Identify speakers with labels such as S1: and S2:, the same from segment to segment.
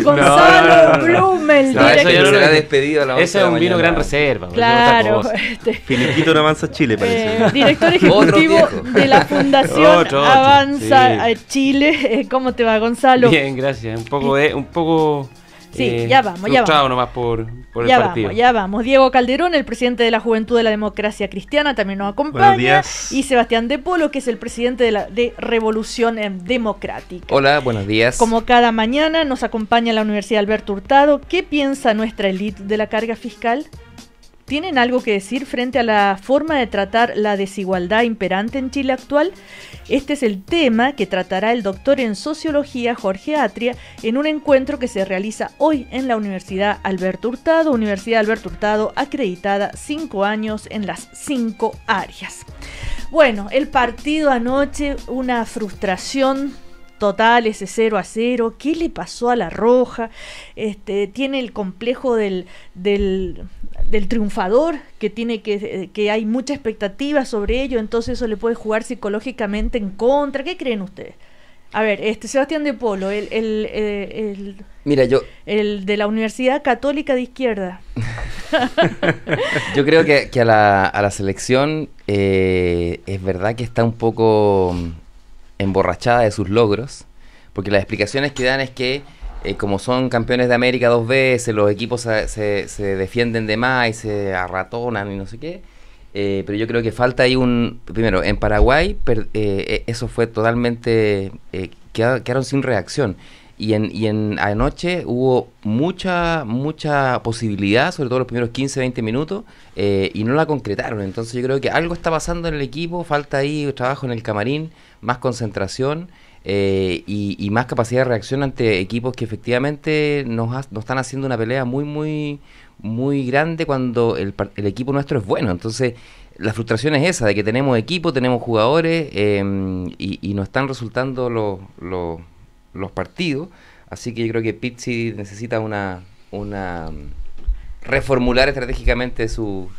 S1: Gonzalo Blumel,
S2: No, eso ya no lo
S3: director.
S2: he despedido a la
S3: Ese es un vino gran reserva.
S1: Claro,
S4: Finiquito no avanza Chile, parece.
S1: director
S2: Otro
S1: ejecutivo
S2: viejo.
S1: de la Fundación
S3: Otro,
S1: Avanza
S3: sí.
S1: a Chile. ¿Cómo te va, Gonzalo?
S3: Bien, gracias. Un poco
S1: Sí, ya vamos,
S3: frustrado nomás por el
S1: Ya
S3: partido.
S1: vamos, ya vamos. Diego Calderón, el presidente de la Juventud de la Democracia Cristiana, también nos acompaña.
S4: Buenos días.
S1: Y Sebastián De Polo, que es el presidente de Revolución Democrática.
S2: Hola, buenos días.
S1: Como cada mañana nos acompaña la Universidad Alberto Hurtado. ¿Qué piensa nuestra élite de la carga fiscal? ¿Tienen algo que decir frente a la forma de tratar la desigualdad imperante en Chile actual? Este es el tema que tratará el doctor en Sociología Jorge Atria en un encuentro que se realiza hoy en la Universidad Alberto Hurtado, acreditada 5 años en las 5 áreas. Bueno, el partido anoche, una frustración total, ese 0-0. ¿Qué le pasó a la Roja? Tiene el complejo del triunfador, que hay mucha expectativa sobre ello, entonces eso le puede jugar psicológicamente en contra. ¿Qué creen ustedes? A ver, Sebastián De Polo,
S2: Mira,
S1: el de la Universidad Católica de Izquierda.
S2: yo creo que a la selección es verdad que está un poco emborrachada de sus logros, porque las explicaciones que dan es que como son campeones de América 2 veces, los equipos se defienden de más y se arratonan y no sé qué. Pero yo creo que falta ahí primero, en Paraguay eso fue totalmente, quedaron sin reacción. Y en anoche hubo mucha posibilidad, sobre todo los primeros 15-20 minutos, y no la concretaron. Entonces yo creo que algo está pasando en el equipo, falta ahí trabajo en el camarín, más concentración y más capacidad de reacción ante equipos que efectivamente nos están haciendo una pelea muy grande cuando el equipo nuestro es bueno. Entonces la frustración es esa, de que tenemos equipo, tenemos jugadores y no están resultando los partidos. Así que yo creo que Pizzi necesita reformular estratégicamente su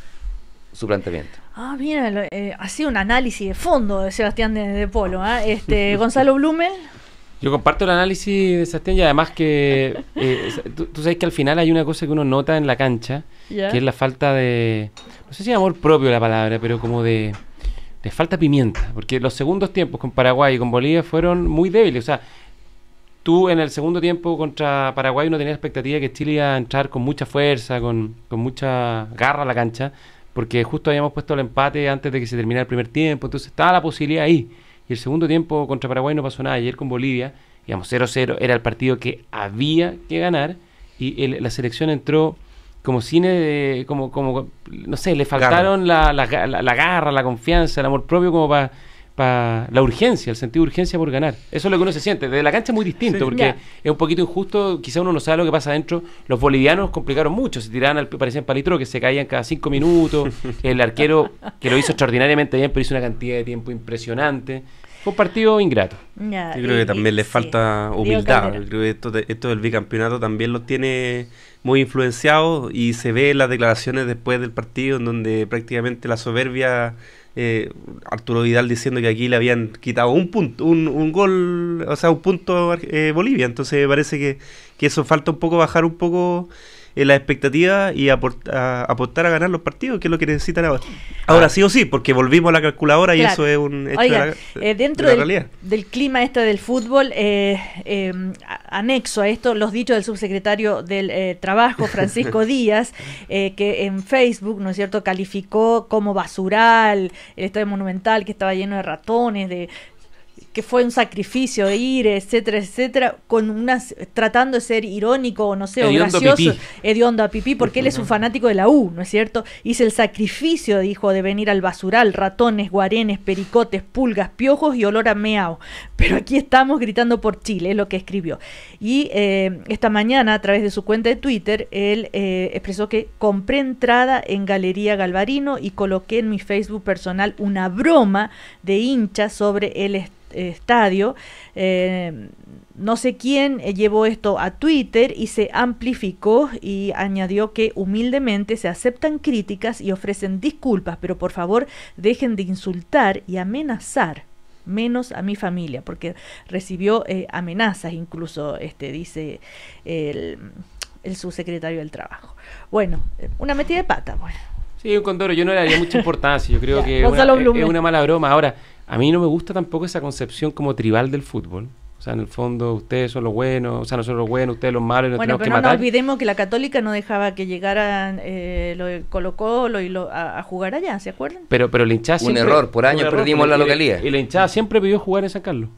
S2: planteamiento.
S1: Ah, mira, ha sido un análisis de fondo de Sebastián De Polo. Gonzalo Blumel.
S3: Yo comparto el análisis de Sebastián y además que tú sabes que al final hay una cosa que uno nota en la cancha,
S1: ¿Ya?
S3: que es la falta de, no sé si amor propio la palabra, pero como de falta pimienta, porque los segundos tiempos con Paraguay y con Bolivia fueron muy débiles. O sea, tú en el segundo tiempo contra Paraguay no tenías expectativa que Chile iba a entrar con mucha fuerza, con mucha garra a la cancha, porque justo habíamos puesto el empate antes de que se terminara el primer tiempo, entonces estaba la posibilidad ahí. Y el segundo tiempo contra Paraguay no pasó nada. Ayer con Bolivia, digamos 0-0, era el partido que había que ganar y la selección entró como cine, como no sé, le faltaron la garra, la confianza, el amor propio como para la urgencia, el sentido de urgencia por ganar. Eso es lo que uno se siente. Desde la cancha es muy distinto,
S4: Sí,
S3: porque es un poquito injusto, quizá uno no sabe lo que pasa adentro. Los bolivianos complicaron mucho, se tiraban, parecían palitro, que se caían cada 5 minutos. El arquero, que lo hizo extraordinariamente bien, pero hizo una cantidad de tiempo impresionante. Fue un partido ingrato.
S1: Ya,
S4: Yo creo que también les falta humildad. Yo creo que esto del bicampeonato también los tiene muy influenciados y se ve en las declaraciones después del partido en donde prácticamente la soberbia, Arturo Vidal diciendo que aquí le habían quitado un punto, un gol, o sea, un punto Bolivia. Entonces me parece que eso falta un poco, bajar un poco la expectativa y apostar a ganar los partidos, que es lo que necesitan ahora. Ahora sí o sí, porque volvimos a la calculadora y
S1: Claro.
S4: eso es un hecho.
S1: Oigan, dentro
S4: de la realidad.
S1: del clima del fútbol, anexo a esto los dichos del subsecretario del Trabajo, Francisco Díaz, que en Facebook, ¿no es cierto?, calificó como basural el Estadio Monumental, que estaba lleno de ratones, que fue un sacrificio de ir, etcétera, etcétera, tratando de ser irónico o no sé, o
S3: Hediondo
S1: gracioso,
S3: pipí.
S1: hediondo a pipí, porque él es un fanático de la U, ¿no es cierto? Hice el sacrificio, dijo, de venir al basural, ratones, guarenes, pericotes, pulgas, piojos y olor a meao. Pero aquí estamos gritando por Chile, es lo que escribió. Y esta mañana, a través de su cuenta de Twitter, él expresó que compré entrada en Galería Galvarino y coloqué en mi Facebook personal una broma de hinchas sobre el estadio. No sé quién llevó esto a Twitter y se amplificó y añadió que humildemente se aceptan críticas y ofrecen disculpas, pero por favor dejen de insultar y amenazar menos a mi familia, porque recibió amenazas, incluso dice el subsecretario del Trabajo. Bueno, una metida de pata, bueno.
S3: Sí, un condoro, yo no le daría mucha importancia, yo creo
S1: Ya,
S3: que es una mala broma. Ahora, a mí no me gusta tampoco esa concepción como tribal del fútbol. O sea, en el fondo, ustedes son los buenos, o sea, nosotros los buenos, ustedes los malos, y nos
S1: Bueno,
S3: tenemos
S1: pero
S3: que
S1: no
S3: matar.
S1: nos olvidemos que la Católica no dejaba que llegaran lo de Colo-Colo y a jugar allá, ¿se acuerdan?
S3: Pero la hinchada
S2: Un
S3: siempre...
S2: error, por años perdimos la localidad.
S3: Y la hinchada siempre pidió jugar en San Carlos.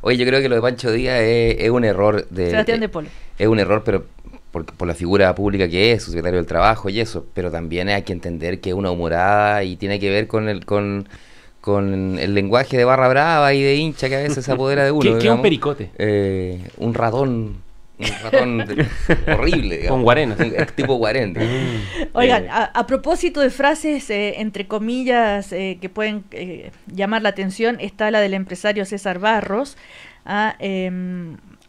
S2: Oye, yo creo que lo de Pancho Díaz es un error de...
S1: Sebastián de Polo.
S2: Es un error, pero por la figura pública que es, su secretario del Trabajo y eso, pero también hay que entender que es una humorada y tiene que ver con el lenguaje de barra brava y de hincha que a veces se apodera de uno.
S3: ¿Qué es un pericote?
S2: Un ratón horrible, digamos.
S3: Con guarena.
S2: Tipo guarén.
S1: Oigan, a propósito de frases, entre comillas, que pueden llamar la atención, está la del empresario César Barros,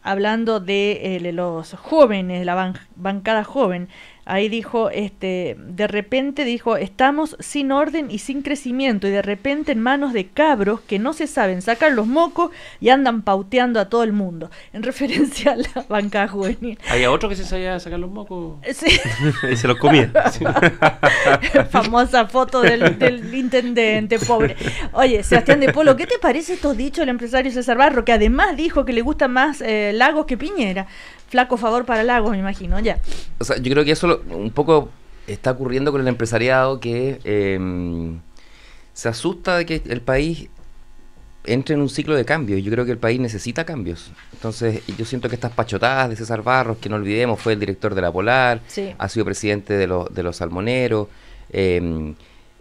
S1: hablando de los jóvenes, la bancada joven. Ahí dijo, de repente dijo, estamos sin orden y sin crecimiento y de repente en manos de cabros que no se saben sacar los mocos y andan pauteando a todo el mundo, en referencia a la bancada juvenil.
S3: ¿Había otro que se sabía sacar los mocos?
S1: Sí.
S4: Y se los comía.
S1: Famosa foto del intendente, pobre. Oye, Sebastián de Polo, ¿qué te parece estos dichos del empresario César Barro, que además dijo que le gusta más Lagos que Piñera? Flaco favor para Lagos, me imagino, ya.
S2: O sea, yo creo que eso un poco está ocurriendo con el empresariado, que se asusta de que el país entre en un ciclo de cambios. Yo creo que el país necesita cambios. Entonces, yo siento que estas pachotadas de César Barros, que no olvidemos, fue el director de La Polar,
S1: Sí.
S2: ha sido presidente de los Salmoneros,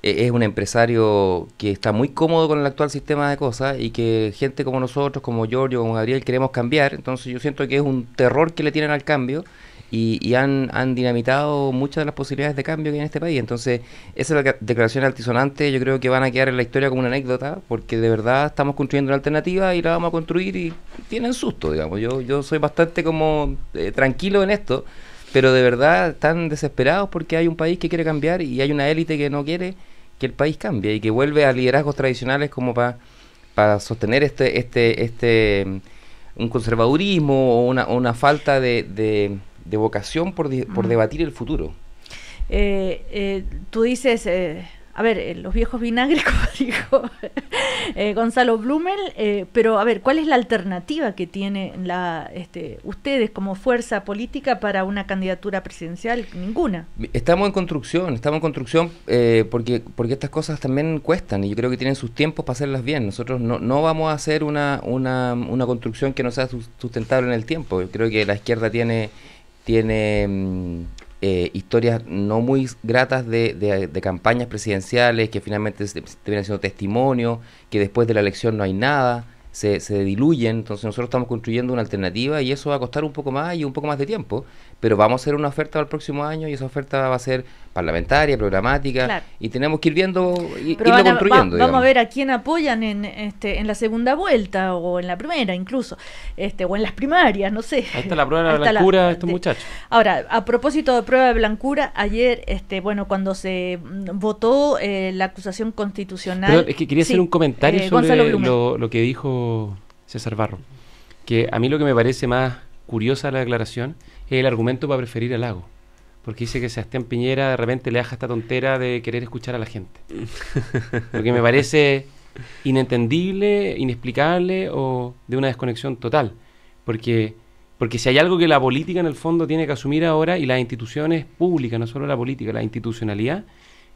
S2: es un empresario que está muy cómodo con el actual sistema de cosas y que gente como nosotros, como Giorgio, como Gabriel, queremos cambiar. Entonces yo siento que es un terror que le tienen al cambio y han dinamitado muchas de las posibilidades de cambio que hay en este país. Entonces esas declaraciones altisonantes yo creo que van a quedar en la historia como una anécdota, porque de verdad estamos construyendo una alternativa y la vamos a construir y tienen susto, digamos. Yo soy bastante como tranquilo en esto, pero de verdad están desesperados porque hay un país que quiere cambiar y hay una élite que no quiere que el país cambie y que vuelve a liderazgos tradicionales como para sostener un conservadurismo o una falta de vocación por debatir el futuro.
S1: Tú dices, a ver, los viejos vinagres, como dijo Gonzalo Blumel, pero a ver, ¿cuál es la alternativa que tienen ustedes como fuerza política para una candidatura presidencial? Ninguna.
S2: Estamos en construcción porque estas cosas también cuestan y yo creo que tienen sus tiempos para hacerlas bien. Nosotros no vamos a hacer una construcción que no sea sustentable en el tiempo. Yo creo que la izquierda tiene historias no muy gratas de campañas presidenciales que finalmente terminan siendo testimonio, que después de la elección no hay nada, se diluyen. Entonces nosotros estamos construyendo una alternativa y eso va a costar un poco más y un poco más de tiempo, pero vamos a hacer una oferta para el próximo año y esa oferta va a ser parlamentaria, programática, claro. Y tenemos que ir viendo irlo construyendo.
S1: Vamos a ver a quién apoyan en la segunda vuelta o en la primera incluso, o en las primarias, no sé.
S3: Ahí está la prueba de blancura de estos muchachos.
S1: Ahora, a propósito de prueba de blancura, ayer, cuando se votó la acusación constitucional...
S3: Pero es que quería hacer un comentario sobre lo que dijo César Barro, que a mí lo que me parece más curiosa de la declaración es el argumento para preferir a Lagos, porque dice que Sebastián Piñera de repente le deja esta tontera de querer escuchar a la gente, lo que me parece inentendible, inexplicable o de una desconexión total, porque si hay algo que la política en el fondo tiene que asumir ahora, y las instituciones públicas, no solo la política, la institucionalidad,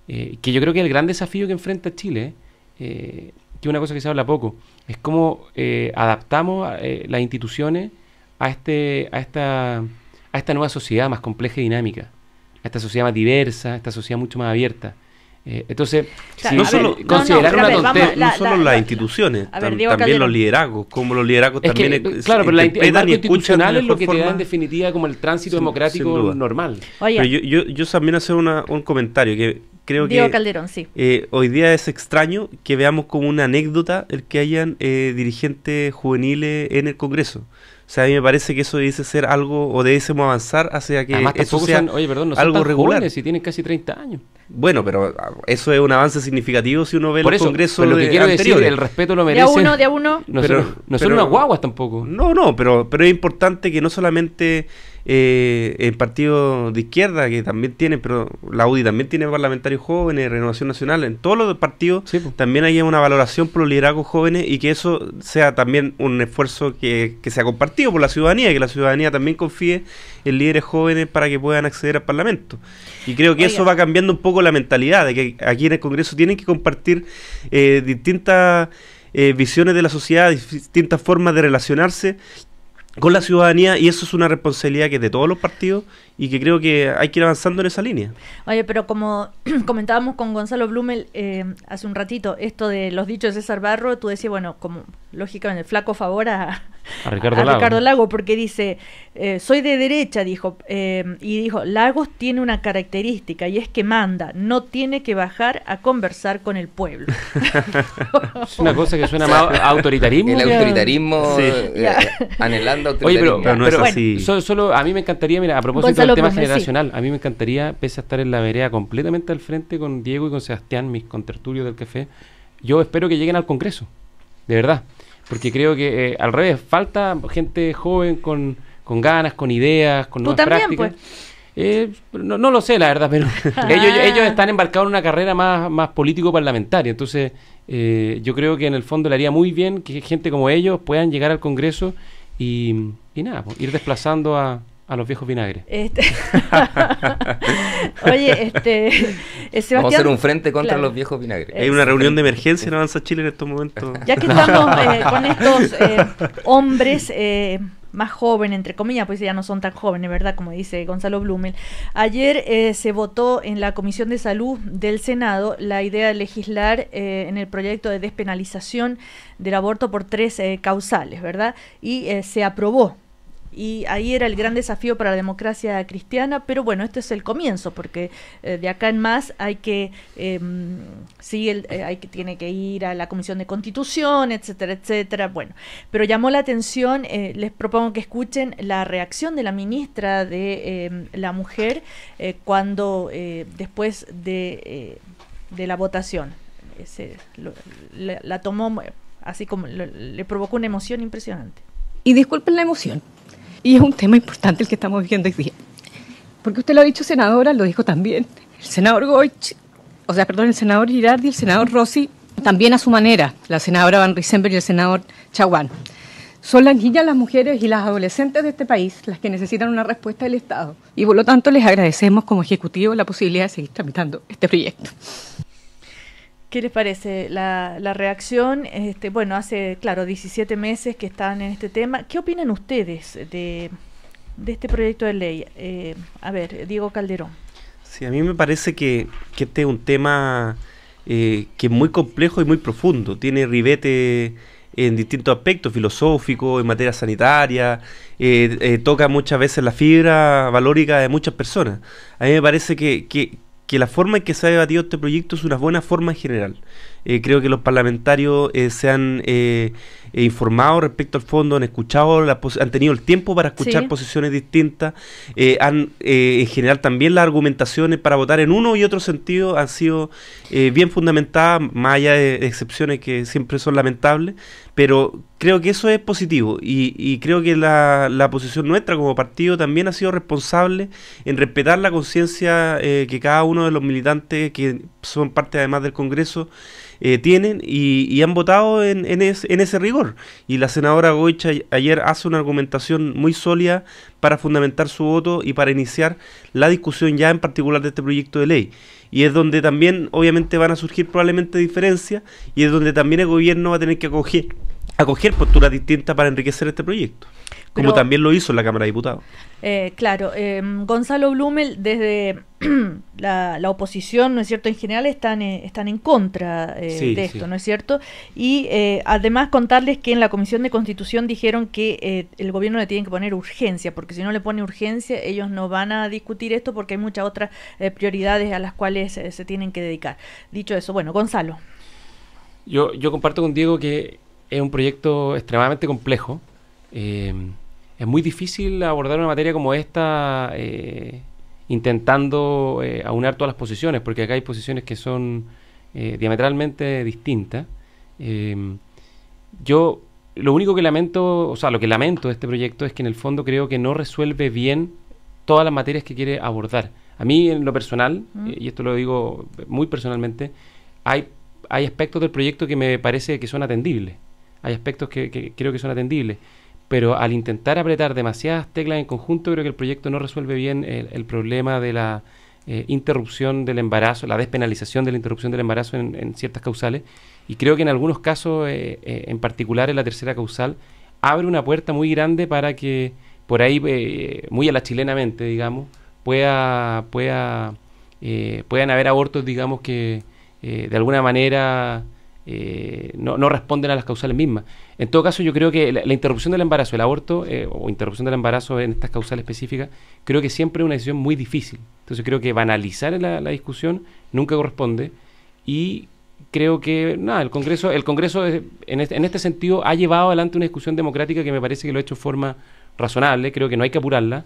S3: que yo creo que es el gran desafío que enfrenta Chile, que es una cosa que se habla poco, es cómo adaptamos las instituciones a esta nueva sociedad más compleja y dinámica, a esta sociedad más diversa, a esta sociedad mucho más abierta. Entonces,
S1: claro,
S4: no solo
S3: considerar una tontería,
S4: no solo las instituciones, también los liderazgos, como los liderazgos también
S3: claro, pero el marco institucional es lo que te da en definitiva como el tránsito democrático normal.
S1: Oye,
S4: pero yo también hacer un comentario que creo
S1: Diego
S4: que
S1: Calderón, sí.
S4: Hoy día es extraño que veamos como una anécdota el que hayan dirigentes juveniles en el Congreso. O sea, a mí me parece que eso debe ser algo, o debemos avanzar hacia que
S3: además,
S4: eso
S3: tampoco
S4: sea
S3: no son
S4: algo
S3: tan
S4: regular.
S3: jóvenes, si tienen casi 30 años.
S4: Bueno, pero eso es un avance significativo si uno ve
S3: Por
S4: los
S3: eso,
S4: congresos
S3: pero lo que quiero
S4: anteriores.
S3: decir, el respeto lo
S1: De
S3: merece.
S1: a uno.
S3: No son unas guaguas tampoco.
S4: No, pero es importante que no solamente en partidos de izquierda, que también tienen, pero la UDI también tiene parlamentarios jóvenes, Renovación Nacional, en todos los partidos
S3: Sí, pues.
S4: también haya una valoración por los liderazgos jóvenes y que eso sea también un esfuerzo que sea compartido por la ciudadanía, que la ciudadanía también confíe en líderes jóvenes para que puedan acceder al Parlamento. Y creo que eso va cambiando un poco la mentalidad, de que aquí en el Congreso tienen que compartir distintas visiones de la sociedad, distintas formas de relacionarse con la ciudadanía, y eso es una responsabilidad que es de todos los partidos y que creo que hay que ir avanzando en esa línea.
S1: Oye, pero como comentábamos con Gonzalo Blumel hace un ratito, esto de los dichos de César Barro, tú decías, bueno, como lógicamente flaco favor a Ricardo Lagos, porque dice, soy de derecha, dijo, y dijo, Lagos tiene una característica y es que manda, no tiene que bajar a conversar con el pueblo.
S3: Es una cosa que suena más autoritarismo.
S2: El autoritarismo,
S4: Sí.
S2: anhelando
S3: Oye,
S2: autoritarismo.
S4: pero no es
S1: bueno,
S4: así.
S3: Solo a mí me encantaría, mira, a propósito
S1: Gonzalo
S3: del tema
S1: Blumel,
S3: generacional, a mí me encantaría, pese a estar en la vereda completamente al frente con Diego y con Sebastián, mis contertulios del café, yo espero que lleguen al Congreso, de verdad, porque creo que al revés, falta gente joven con ganas, con ideas, con nuevas
S1: también,
S3: prácticas. No lo sé, la verdad, pero ellos están embarcados en una carrera más político-parlamentaria, entonces yo creo que en el fondo le haría muy bien que gente como ellos puedan llegar al Congreso y nada, pues, ir desplazando a los viejos vinagres.
S1: Oye, Sebastián,
S2: Vamos a hacer un frente contra
S1: claro.
S2: los viejos vinagres.
S4: Hay una reunión de emergencia en Avanza Chile en estos momentos.
S1: Ya que estamos con estos hombres más jóvenes, entre comillas, pues ya no son tan jóvenes, ¿verdad? Como dice Gonzalo Blumel. Ayer se votó en la Comisión de Salud del Senado la idea de legislar en el proyecto de despenalización del aborto por 3 causales, ¿verdad? Y se aprobó. Y ahí era el gran desafío para la democracia cristiana, pero bueno, este es el comienzo, porque de acá en más hay que tiene que ir a la Comisión de Constitución, etcétera, etcétera. Bueno, pero llamó la atención, les propongo que escuchen la reacción de la ministra de la Mujer cuando después de la votación la tomó así como le provocó una emoción impresionante.
S5: Y disculpen la emoción. Y es un tema importante el que estamos viviendo hoy día. Porque usted lo ha dicho, senadora, lo dijo también el senador el senador Girardi, el senador Rossi, también a su manera, la senadora Van Riesenberg y el senador Chaguán. Son las niñas, las mujeres y las adolescentes de este país las que necesitan una respuesta del Estado. Y por lo tanto les agradecemos como Ejecutivo la posibilidad de seguir tramitando este proyecto.
S1: ¿Qué les parece la reacción? Bueno, hace, claro, 17 meses que están en este tema. ¿Qué opinan ustedes de este proyecto de ley? A ver, Diego Calderón.
S4: Sí, a mí me parece que este es un tema que es muy complejo y muy profundo. Tiene ribete en distintos aspectos, filosóficos, en materia sanitaria, toca muchas veces la fibra valórica de muchas personas. A mí me parece que la forma en que se ha debatido este proyecto es una buena forma en general. Creo que los parlamentarios se han informado respecto al fondo, han escuchado, han tenido el tiempo para escuchar posiciones distintas, en general también las argumentaciones para votar en uno y otro sentido han sido bien fundamentadas, más allá de excepciones que siempre son lamentables, pero creo que eso es positivo y creo que la posición nuestra como partido también ha sido responsable en respetar la conciencia que cada uno de los militantes que son parte además del Congreso tienen y han votado en ese rigor. Y la senadora Goicha ayer hace una argumentación muy sólida para fundamentar su voto y para iniciar la discusión ya en particular de este proyecto de ley. Y es donde también obviamente van a surgir probablemente diferencias y es donde también el gobierno va a tener que acoger posturas distintas para enriquecer este proyecto, como también lo hizo en la Cámara de Diputados.
S1: Claro, Gonzalo Blumel, desde la oposición, ¿no es cierto?, en general están en contra de esto, ¿no es cierto? Y además contarles que en la Comisión de Constitución dijeron que el gobierno le tiene que poner urgencia, porque si no le pone urgencia, ellos no van a discutir esto porque hay muchas otras prioridades a las cuales se tienen que dedicar. Dicho eso, bueno, Gonzalo.
S3: Yo comparto con Diego que es un proyecto extremadamente complejo, es muy difícil abordar una materia como esta intentando aunar todas las posiciones, porque acá hay posiciones que son diametralmente distintas. Yo lo único que lamento, o sea, lo que lamento de este proyecto es que en el fondo creo que no resuelve bien todas las materias que quiere abordar. A mí, en lo personal, y esto lo digo muy personalmente, hay aspectos del proyecto que me parece que son atendibles. Hay aspectos que creo que son atendibles. Pero al intentar apretar demasiadas teclas en conjunto, creo que el proyecto no resuelve bien el problema de la interrupción del embarazo, la despenalización de la interrupción del embarazo en ciertas causales. Y creo que en algunos casos, en particular en la tercera causal, abre una puerta muy grande para que por ahí, muy a la chilenamente, digamos, puedan haber abortos, digamos, que de alguna manera no responden a las causales mismas. En todo caso, yo creo que la interrupción del embarazo, el aborto o interrupción del embarazo en estas causales específicas, creo que siempre es una decisión muy difícil. Entonces creo que banalizar la discusión nunca corresponde, y creo que el Congreso en este sentido ha llevado adelante una discusión democrática que me parece que lo ha hecho de forma razonable. Creo que no hay que apurarla.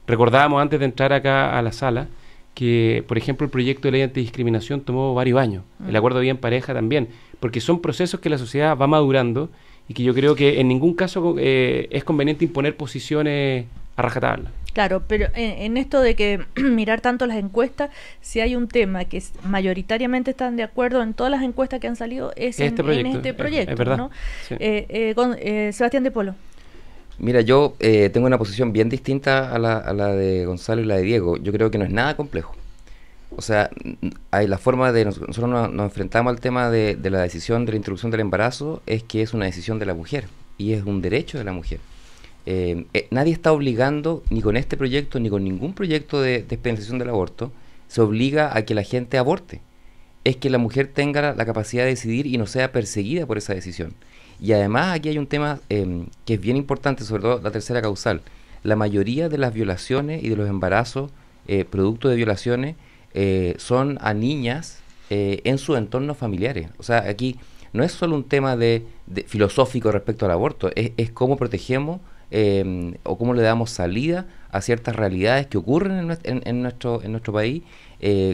S3: Recordábamos antes de entrar acá a la sala que, por ejemplo, el proyecto de ley antidiscriminación tomó varios años, el acuerdo de vida en pareja también, porque son procesos que la sociedad va madurando y que yo creo que en ningún caso es conveniente imponer posiciones a rajatabla.
S1: Claro, pero en esto de que mirar tanto las encuestas, si hay un tema que mayoritariamente están de acuerdo en todas las encuestas que han salido, es en este proyecto,
S3: es verdad,
S1: ¿no?
S3: Sí.
S1: Sebastián de Polo.
S2: Mira, yo tengo una posición bien distinta a la de Gonzalo y la de Diego. Yo creo que no es nada complejo. O sea, hay la forma de nosotros nos enfrentamos al tema de la decisión de la interrupción del embarazo, es que es una decisión de la mujer y es un derecho de la mujer. Nadie está obligando, ni con este proyecto ni con ningún proyecto de despenalización del aborto, se obliga a que la gente aborte. Es que la mujer tenga la capacidad de decidir y no sea perseguida por esa decisión. Y además aquí hay un tema que es bien importante, sobre todo la tercera causal. La mayoría de las violaciones y de los embarazos producto de violaciones son a niñas en sus entornos familiares. O sea, aquí no es solo un tema de filosófico respecto al aborto, es cómo protegemos o cómo le damos salida a ciertas realidades que ocurren en nuestro país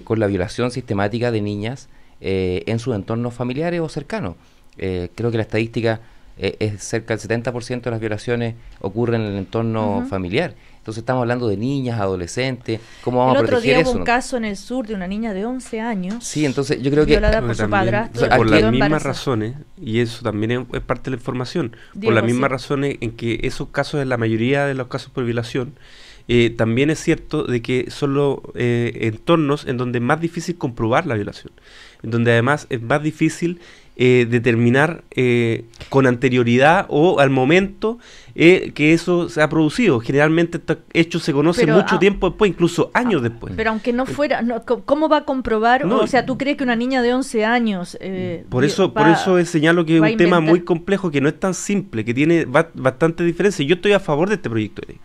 S2: con la violación sistemática de niñas en sus entornos familiares o cercanos. Creo que la estadística es cerca del 70% de las violaciones ocurren en el entorno familiar. Entonces estamos hablando de niñas, adolescentes, ¿cómo vamos a proteger eso?
S1: El otro día hubo un caso en el sur de una niña de 11 años.
S2: Sí, entonces yo creo que
S1: violada por su padrastro.
S4: Por las mismas razones, y eso también es parte de la información,
S1: Diego,
S4: por las mismas razones en que esos casos, en la mayoría de los casos por violación, también es cierto de que son los entornos en donde es más difícil comprobar la violación, en donde además es más difícil determinar con anterioridad o al momento que eso se ha producido. Generalmente estos hechos se conocen mucho tiempo después, incluso años después.
S1: Pero aunque no fuera, ¿cómo va a comprobar?
S4: No,
S1: o sea, ¿tú crees que una niña de 11 años...
S4: por eso señalo que es un tema muy complejo, que no es tan simple, que tiene bastante diferencia. Yo estoy a favor de este proyecto de ley.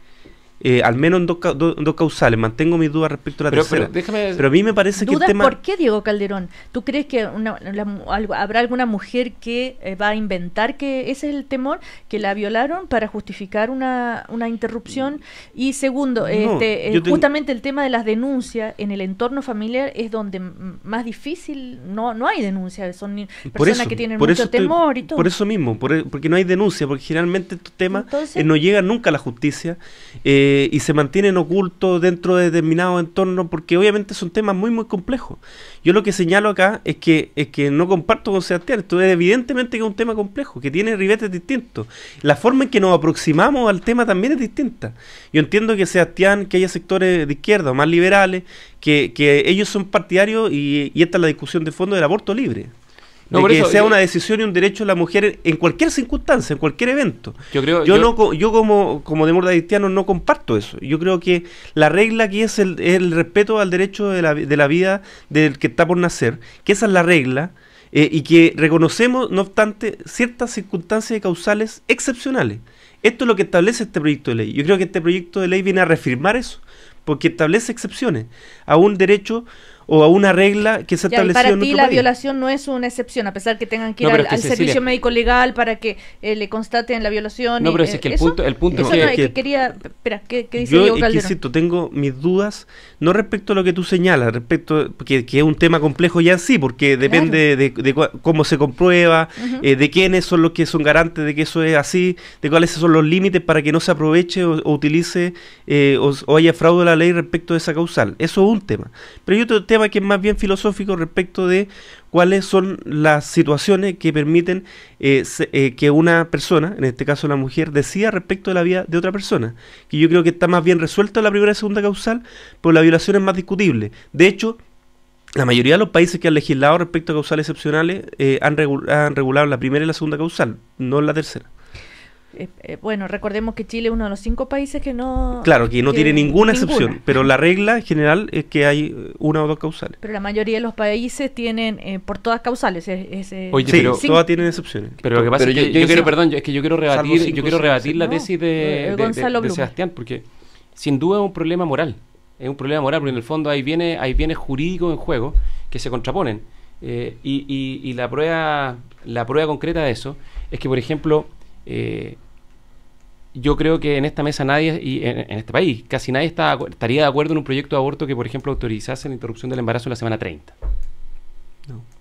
S4: Al menos en dos causales. Mantengo mis dudas respecto a la tercera. Pero a mí me parece que el tema...
S1: ¿Por qué, Diego Calderón? ¿Tú crees que habrá alguna mujer que va a inventar que ese es el temor, que la violaron para justificar una interrupción? Y segundo, justamente el tema de las denuncias en el entorno familiar es donde más difícil, no hay denuncias, son personas que tienen mucho temor y todo.
S4: Por eso mismo, porque no hay denuncia, porque generalmente estos temas no llegan nunca a la justicia, y se mantienen ocultos dentro de determinados entornos, porque obviamente son temas muy muy complejos. Yo lo que señalo acá es que no comparto con Sebastián. Esto es evidentemente que es un tema complejo, que tiene ribetes distintos. La forma en que nos aproximamos al tema también es distinta. Yo entiendo que Sebastián, que haya sectores de izquierda o más liberales, que ellos son partidarios, y esta es la discusión de fondo del aborto libre. No, que sea una decisión y un derecho de la mujer en cualquier circunstancia, en cualquier evento. Yo como demócrata cristiano no comparto eso. Yo creo que la regla aquí es el respeto al derecho de la vida del que está por nacer, que esa es la regla, y que reconocemos, no obstante, ciertas circunstancias causales excepcionales. Esto es lo que establece este proyecto de ley. Yo creo que este proyecto de ley viene a reafirmar eso, porque establece excepciones a un derecho o a una regla que se
S1: Ya, y
S4: estableció
S1: para
S4: en
S1: ti
S4: otro
S1: la
S4: país.
S1: violación no es una excepción, a pesar que tengan que ir
S3: No, pero
S1: al,
S3: es que,
S1: al
S3: Cecilia,
S1: servicio médico legal para que le constaten la violación.
S3: No,
S1: y,
S3: pero es que el punto
S1: eso
S3: es
S1: no,
S3: que,
S1: es que quería... Espera, ¿qué dice
S4: Yo,
S1: Diego
S4: es que,
S1: Calderón?
S4: insisto, tengo mis dudas, no respecto a lo que tú señalas, respecto que es un tema complejo ya en sí, porque depende de cómo se comprueba, de quiénes son los que son garantes de que eso es así, de cuáles son los límites para que no se aproveche o utilice o haya fraude a la ley respecto de esa causal. Eso es un tema. Pero hay otro tema que es más bien filosófico respecto de cuáles son las situaciones que permiten que una persona, en este caso la mujer, decida respecto de la vida de otra persona. Que yo creo que está más bien resuelto en la primera y segunda causal, pero la violación es más discutible. De hecho, la mayoría de los países que han legislado respecto a causales excepcionales han regulado la primera y la segunda causal, no la tercera.
S1: Bueno, recordemos que Chile es uno de los 5 países que no...
S4: Claro, que no tiene ninguna excepción, pero la regla general es que hay una o dos causales.
S1: Pero la mayoría de los países tienen por todas causales.
S3: Oye,
S4: Sí,
S3: pero
S4: todas tienen excepciones.
S3: Pero lo que pasa
S2: Pero
S3: es que
S2: yo
S3: yo quiero,
S2: sí-
S3: perdón, es que yo quiero rebatir,
S4: cinco,
S3: yo quiero
S4: seis,
S3: rebatir la
S1: no.
S3: tesis de
S1: Gonzalo Blum.
S3: Sebastián, porque sin duda es un problema moral. Es un problema moral, porque en el fondo hay bienes jurídicos en juego que se contraponen. Y la prueba concreta de eso es que, por ejemplo, yo creo que en esta mesa nadie, y en este país, casi nadie estaría de acuerdo en un proyecto de aborto que, por ejemplo, autorizase la interrupción del embarazo en la semana 30.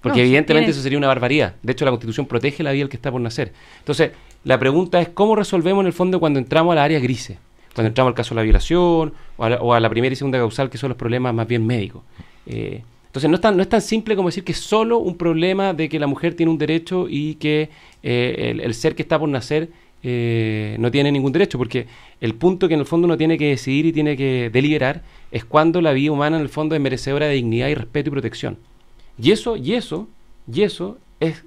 S3: Porque
S1: No,
S3: evidentemente
S1: tiene-
S3: eso sería una barbaridad. De hecho, la Constitución protege la vida del que está por nacer. Entonces, la pregunta es cómo resolvemos en el fondo cuando entramos a la área grises. Cuando entramos al caso de la violación o a la primera y segunda causal, que son los problemas más bien médicos. Entonces, no es tan simple como decir que es solo un problema de que la mujer tiene un derecho y que el ser que está por nacer no tiene ningún derecho, porque el punto que en el fondo uno tiene que decidir y tiene que deliberar es cuando la vida humana en el fondo es merecedora de dignidad y respeto y protección. Y eso es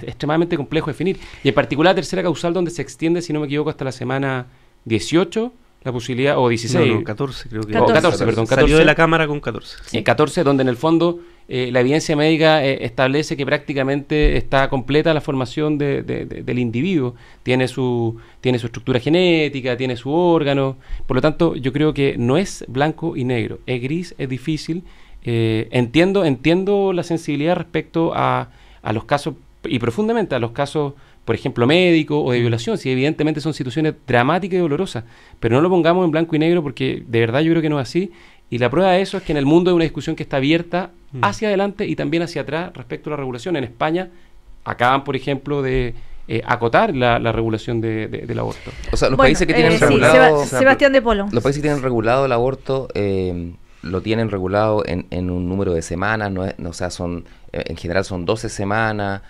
S3: extremadamente complejo de definir. Y en particular la tercera causal, donde se extiende, si no me equivoco, hasta la semana 18, la posibilidad, o 16.
S4: No, 14 creo que.
S1: 14,
S3: perdón,
S4: Salió de la Cámara con 14.
S3: 14, donde en el fondo la evidencia médica establece que prácticamente está completa la formación del individuo. Tiene su estructura genética, tiene su órgano. Por lo tanto, yo creo que no es blanco y negro, es gris, es difícil. Entiendo la sensibilidad respecto a los casos, y profundamente a los casos, por ejemplo, médicos o de violación, si evidentemente son situaciones dramáticas y dolorosas, pero no lo pongamos en blanco y negro, porque de verdad yo creo que no es así, y la prueba de eso es que en el mundo hay una discusión que está abierta hacia adelante y también hacia atrás respecto a la regulación. En España acaban, por ejemplo, de acotar la regulación del aborto.
S2: O sea, los
S1: Bueno,
S2: países que tienen
S1: sí,
S2: regulado...
S1: Sebastián de Polo.
S2: Los países que tienen regulado el aborto lo tienen regulado en un número de semanas, o sea, en general son 12 semanas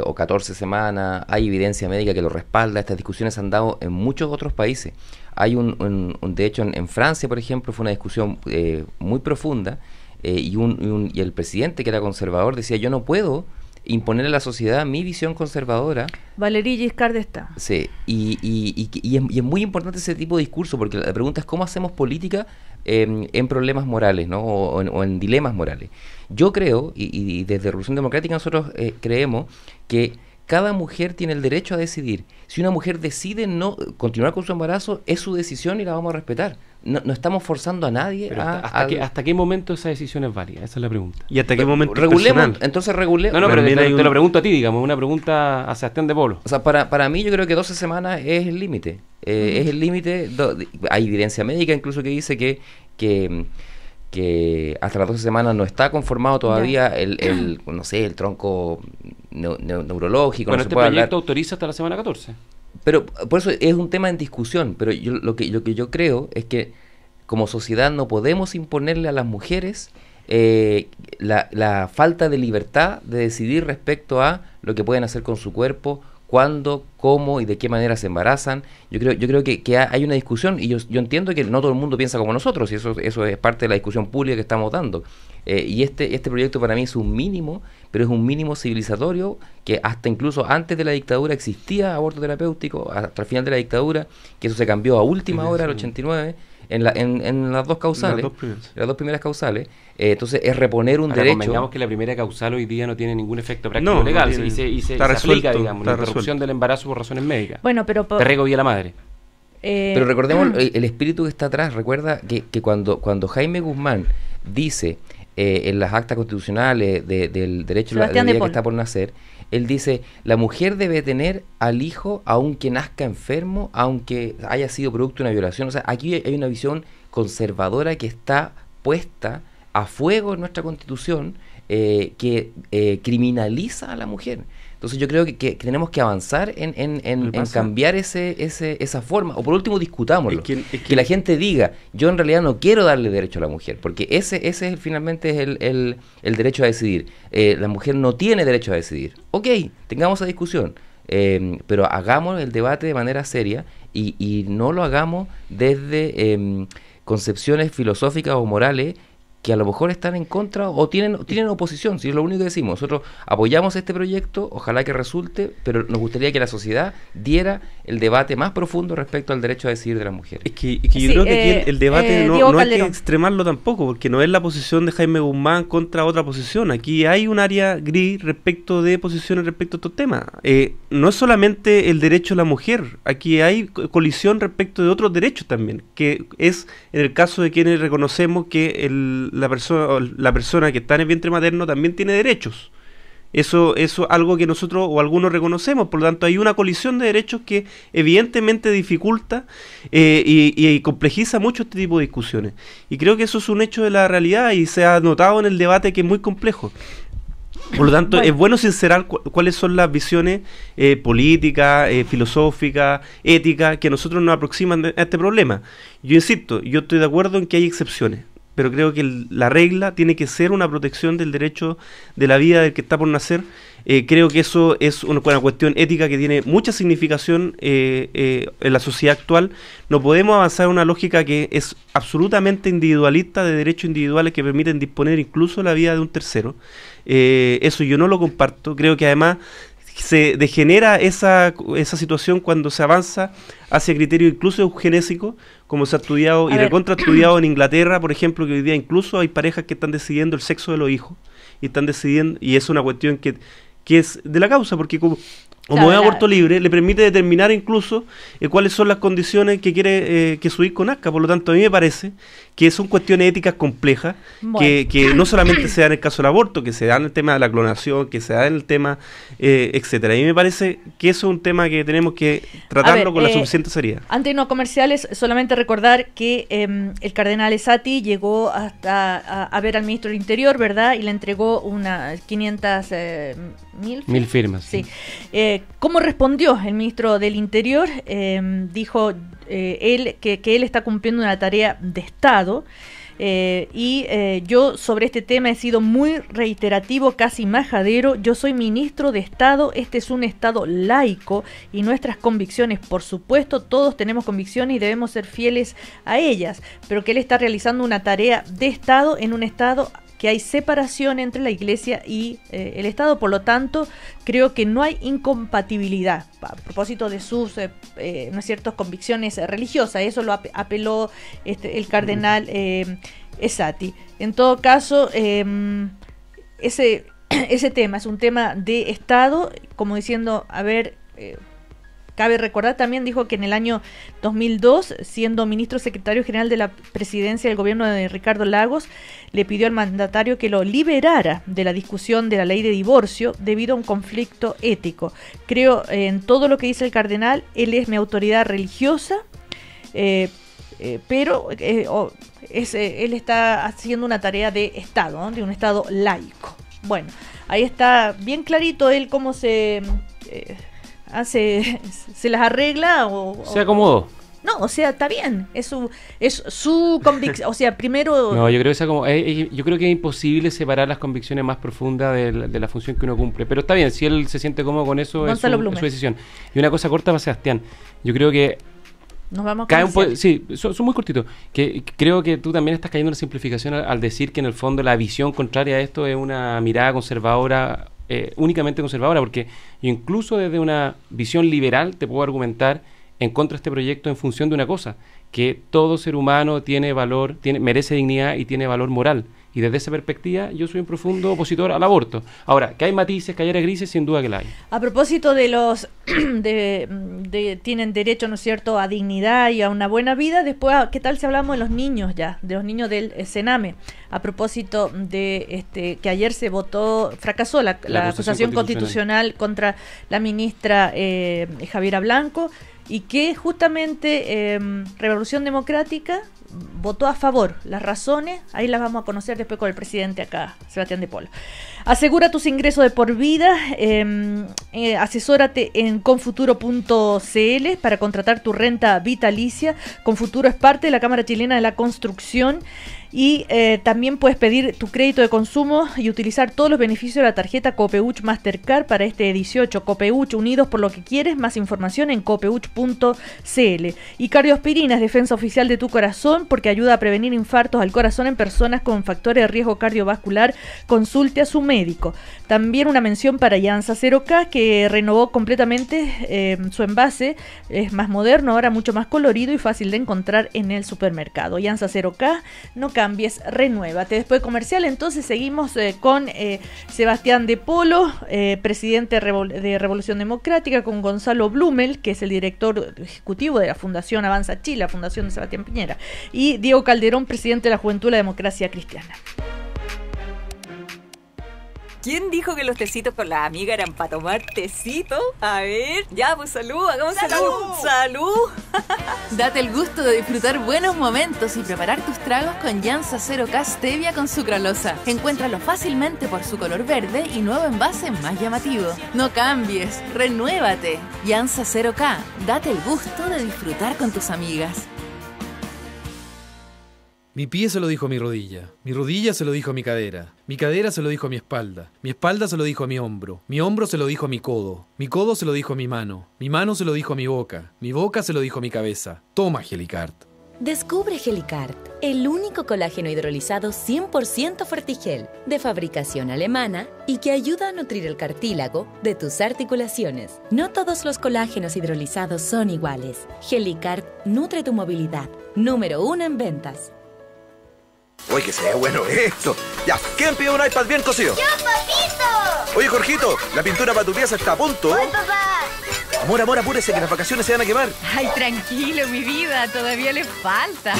S2: o 14 semanas, hay evidencia médica que lo respalda. Estas discusiones se han dado en muchos otros países. Hay de hecho, en Francia, por ejemplo, fue una discusión muy profunda y el presidente, que era conservador, decía: yo no puedo imponer a la sociedad mi visión conservadora.
S1: Valéry Giscard d'Estaing.
S2: Sí, y es muy importante ese tipo de discurso, porque la pregunta es cómo hacemos política en problemas morales, ¿no? o en dilemas morales. Yo creo, y desde Revolución Democrática nosotros creemos que cada mujer tiene el derecho a decidir. Si una mujer decide no continuar con su embarazo, es su decisión y la vamos a respetar. No estamos forzando a nadie
S3: Pero
S2: a...
S3: ¿hasta qué momento esa decisión es válida? Esa es la pregunta.
S4: ¿Y hasta qué momento es
S2: regulemos,
S4: personal?
S2: entonces regulemos.
S3: No, pero
S4: También hay
S3: te
S4: un-
S3: lo pregunto a ti, digamos, una pregunta a Sebastián de Polo.
S2: O sea, para mí yo creo que 12 semanas es el límite. Es el límite. Hay evidencia médica incluso que dice que hasta las 12 semanas no está conformado todavía el no sé, el tronco neurológico.
S3: Bueno,
S2: no se
S3: este
S2: puede
S3: proyecto
S2: hablar.
S3: autoriza hasta la semana 14.
S2: Pero por eso es un tema en discusión. Pero lo que yo creo es que como sociedad no podemos imponerle a las mujeres la falta de libertad de decidir respecto a lo que pueden hacer con su cuerpo, cuándo, cómo y de qué manera se embarazan. Yo creo que hay una discusión, y yo entiendo que no todo el mundo piensa como nosotros, y eso es parte de la discusión pública que estamos dando. Y este proyecto para mí es un mínimo, pero es un mínimo civilizatorio, que hasta incluso antes de la dictadura existía aborto terapéutico, hasta el final de la dictadura, que eso se cambió a última hora, el 89, en las dos causales, las dos primeras causales. Entonces es reponer un
S3: Ahora,
S2: derecho.
S3: convengamos que la primera causal hoy día no tiene ningún efecto práctico
S4: No,
S3: legal,
S4: no tiene.
S3: y se
S4: Está
S3: se aplica,
S4: resuelto,
S3: digamos, la
S4: está
S3: interrupción
S4: resuelto.
S3: del embarazo por razones médicas.
S1: Bueno, pero...
S3: Te rego vía la madre.
S2: Pero recordemos el espíritu que está atrás. Recuerda que cuando Jaime Guzmán dice en las actas constitucionales del derecho a la
S1: Sebastián
S2: vida
S1: de
S2: que
S1: Paul.
S2: está por nacer, él dice, la mujer debe tener al hijo aunque nazca enfermo, aunque haya sido producto de una violación. O sea, aquí hay una visión conservadora que está puesta a fuego en nuestra Constitución, que criminaliza a la mujer. Entonces yo creo que tenemos que avanzar en cambiar esa forma, o por último discutámoslo, que la gente diga, yo en realidad no quiero darle derecho a la mujer, porque ese finalmente es el derecho a decidir. La mujer no tiene derecho a decidir. Ok, tengamos esa discusión, pero hagamos el debate de manera seria y no lo hagamos desde concepciones filosóficas o morales que a lo mejor están en contra o tienen oposición, si es lo único que decimos. Nosotros apoyamos este proyecto, ojalá que resulte, pero nos gustaría que la sociedad diera el debate más profundo respecto al derecho a decidir de la mujer.
S4: Es que yo creo que aquí el debate no hay que extremarlo tampoco, porque no es la posición de Jaime Guzmán contra otra posición. Aquí hay un área gris respecto de posiciones respecto a estos temas. No es solamente el derecho a la mujer, aquí hay colisión respecto de otros derechos también, que es en el caso de quienes reconocemos que la persona que está en el vientre materno también tiene derechos. Eso es algo que nosotros o algunos reconocemos, por lo tanto hay una colisión de derechos que evidentemente dificulta y complejiza mucho este tipo de discusiones. Y creo que eso es un hecho de la realidad y se ha notado en el debate que es muy complejo. Por lo tanto, es bueno sincerar cuáles son las visiones políticas, filosóficas, éticas, que a nosotros nos aproximan a este problema. Yo insisto, yo estoy de acuerdo en que hay excepciones, pero creo que la regla tiene que ser una protección del derecho de la vida del que está por nacer. Creo que eso es una cuestión ética que tiene mucha significación en la sociedad actual. No podemos avanzar en una lógica que es absolutamente individualista, de derechos individuales que permiten disponer incluso la vida de un tercero. Eso yo no lo comparto. Creo que además se degenera esa situación cuando se avanza hacia criterios incluso eugenésicos, como se ha estudiado y recontraestudiado en Inglaterra, por ejemplo, que hoy día incluso hay parejas que están decidiendo el sexo de los hijos y están decidiendo, y es una cuestión que es de la causa, porque como es aborto libre, le permite determinar incluso cuáles son las condiciones que quiere que su hijo nazca. Por lo tanto, a mí me parece que son cuestiones éticas complejas, que no solamente se dan en el caso del aborto, que se dan en el tema de la clonación, que se dan en el tema, etcétera. A mí me parece que eso es un tema que tenemos que tratarlo con la suficiente seriedad.
S1: Antes de no comerciales, solamente recordar que el cardenal Esati llegó hasta a ver al ministro del Interior, ¿verdad? Y le entregó unas 500.000
S3: firmas.
S1: Sí. ¿Cómo respondió el ministro del Interior? Dijo él que él está cumpliendo una tarea de Estado, yo sobre este tema he sido muy reiterativo, casi majadero. Yo soy ministro de Estado, este es un Estado laico y nuestras convicciones, por supuesto, todos tenemos convicciones y debemos ser fieles a ellas, pero que él está realizando una tarea de Estado en un Estado que hay separación entre la Iglesia y el Estado, por lo tanto, creo que no hay incompatibilidad a propósito de sus ¿no es cierto?, convicciones religiosas. Eso lo apeló el cardenal Esati. En todo caso, ese tema es un tema de Estado, como diciendo, a ver, cabe recordar también, dijo que en el año 2002, siendo ministro secretario general de la presidencia del gobierno de Ricardo Lagos, le pidió al mandatario que lo liberara de la discusión de la ley de divorcio debido a un conflicto ético. Creo en todo lo que dice el cardenal, él es mi autoridad religiosa, pero él está haciendo una tarea de Estado, ¿no?, de un Estado laico. Bueno, ahí está bien clarito él cómo se las arregla
S3: se acomodó.
S1: No, o sea, está bien, es su convicción, o sea, primero...
S3: No, yo creo que es imposible separar las convicciones más profundas de la función que uno cumple, pero está bien, si él se siente cómodo con eso, es su decisión. Y una cosa corta para Sebastián, yo creo que
S1: nos vamos a
S3: sí, son muy cortitos, que creo que tú también estás cayendo en una simplificación al decir que en el fondo la visión contraria a esto es una mirada conservadora, únicamente conservadora, porque yo incluso desde una visión liberal te puedo argumentar en contra de este proyecto en función de una cosa, que todo ser humano tiene valor, merece dignidad y tiene valor moral. Y desde esa perspectiva yo soy un profundo opositor al aborto. Ahora, que hay matices, que hay áreas grises, sin duda que la hay.
S1: A propósito de los tienen derecho, ¿no es cierto?, a dignidad y a una buena vida. Después, ¿qué tal si hablamos de los niños ya? De los niños del Sename. A propósito de que ayer se fracasó la acusación constitucional contra la ministra Javiera Blanco, y que justamente Revolución Democrática votó a favor. Las razones, ahí las vamos a conocer después con el presidente acá, Sebastián de Polo. Asegura tus ingresos de por vida, asesórate en confuturo.cl para contratar tu renta vitalicia. Confuturo es parte de la Cámara Chilena de la Construcción. Y también puedes pedir tu crédito de consumo y utilizar todos los beneficios de la tarjeta Copeuch Mastercard para este 18. Copeuch, unidos por lo que quieres. Más información en copeuch.cl. Y Cardioaspirina es defensa oficial de tu corazón porque ayuda a prevenir infartos al corazón en personas con factores de riesgo cardiovascular. Consulte a su médico. También una mención para Llanza 0K, que renovó completamente su envase. Es más moderno, ahora mucho más colorido y fácil de encontrar en el supermercado. Llanza 0K, no cambies, renuévate. Después de comercial, entonces seguimos con Sebastián de Polo, presidente de Revolución Democrática, con Gonzalo Blumel, que es el director ejecutivo de la Fundación Avanza Chile, la Fundación de Sebastián Piñera, y Diego Calderón, presidente de la Juventud de la Democracia Cristiana.
S6: ¿Quién dijo que los tecitos con las amigas eran para tomar tecito? A ver, ya, pues salud, hagamos salud. ¡Salud!
S7: Date el gusto de disfrutar buenos momentos y preparar tus tragos con Llanza 0K Stevia con sucralosa. Encuéntralo fácilmente por su color verde y nuevo envase más llamativo. No cambies, renuévate. Llanza 0K, date el gusto de disfrutar con tus amigas.
S8: Mi pie se lo dijo a mi rodilla se lo dijo a mi cadera se lo dijo a mi espalda se lo dijo a mi hombro se lo dijo a mi codo se lo dijo a mi mano se lo dijo a mi boca se lo dijo a mi cabeza. Toma Helicart.
S9: Descubre Helicart, el único colágeno hidrolizado 100% Fortigel, de fabricación alemana y que ayuda a nutrir el cartílago de tus articulaciones. No todos los colágenos hidrolizados son iguales. Helicart nutre tu movilidad. Número 1 en ventas.
S10: ¡Uy, que se ve bueno esto! Ya, ¿quién pide un iPad bien cosido?
S11: ¡Yo, papito!
S10: Oye, Jorgito, la pintura para tu pieza está a punto.
S11: ¡Voy, papá!
S10: Amor, apúrese que las vacaciones se van a quemar.
S7: Ay, tranquilo, mi vida, todavía le falta.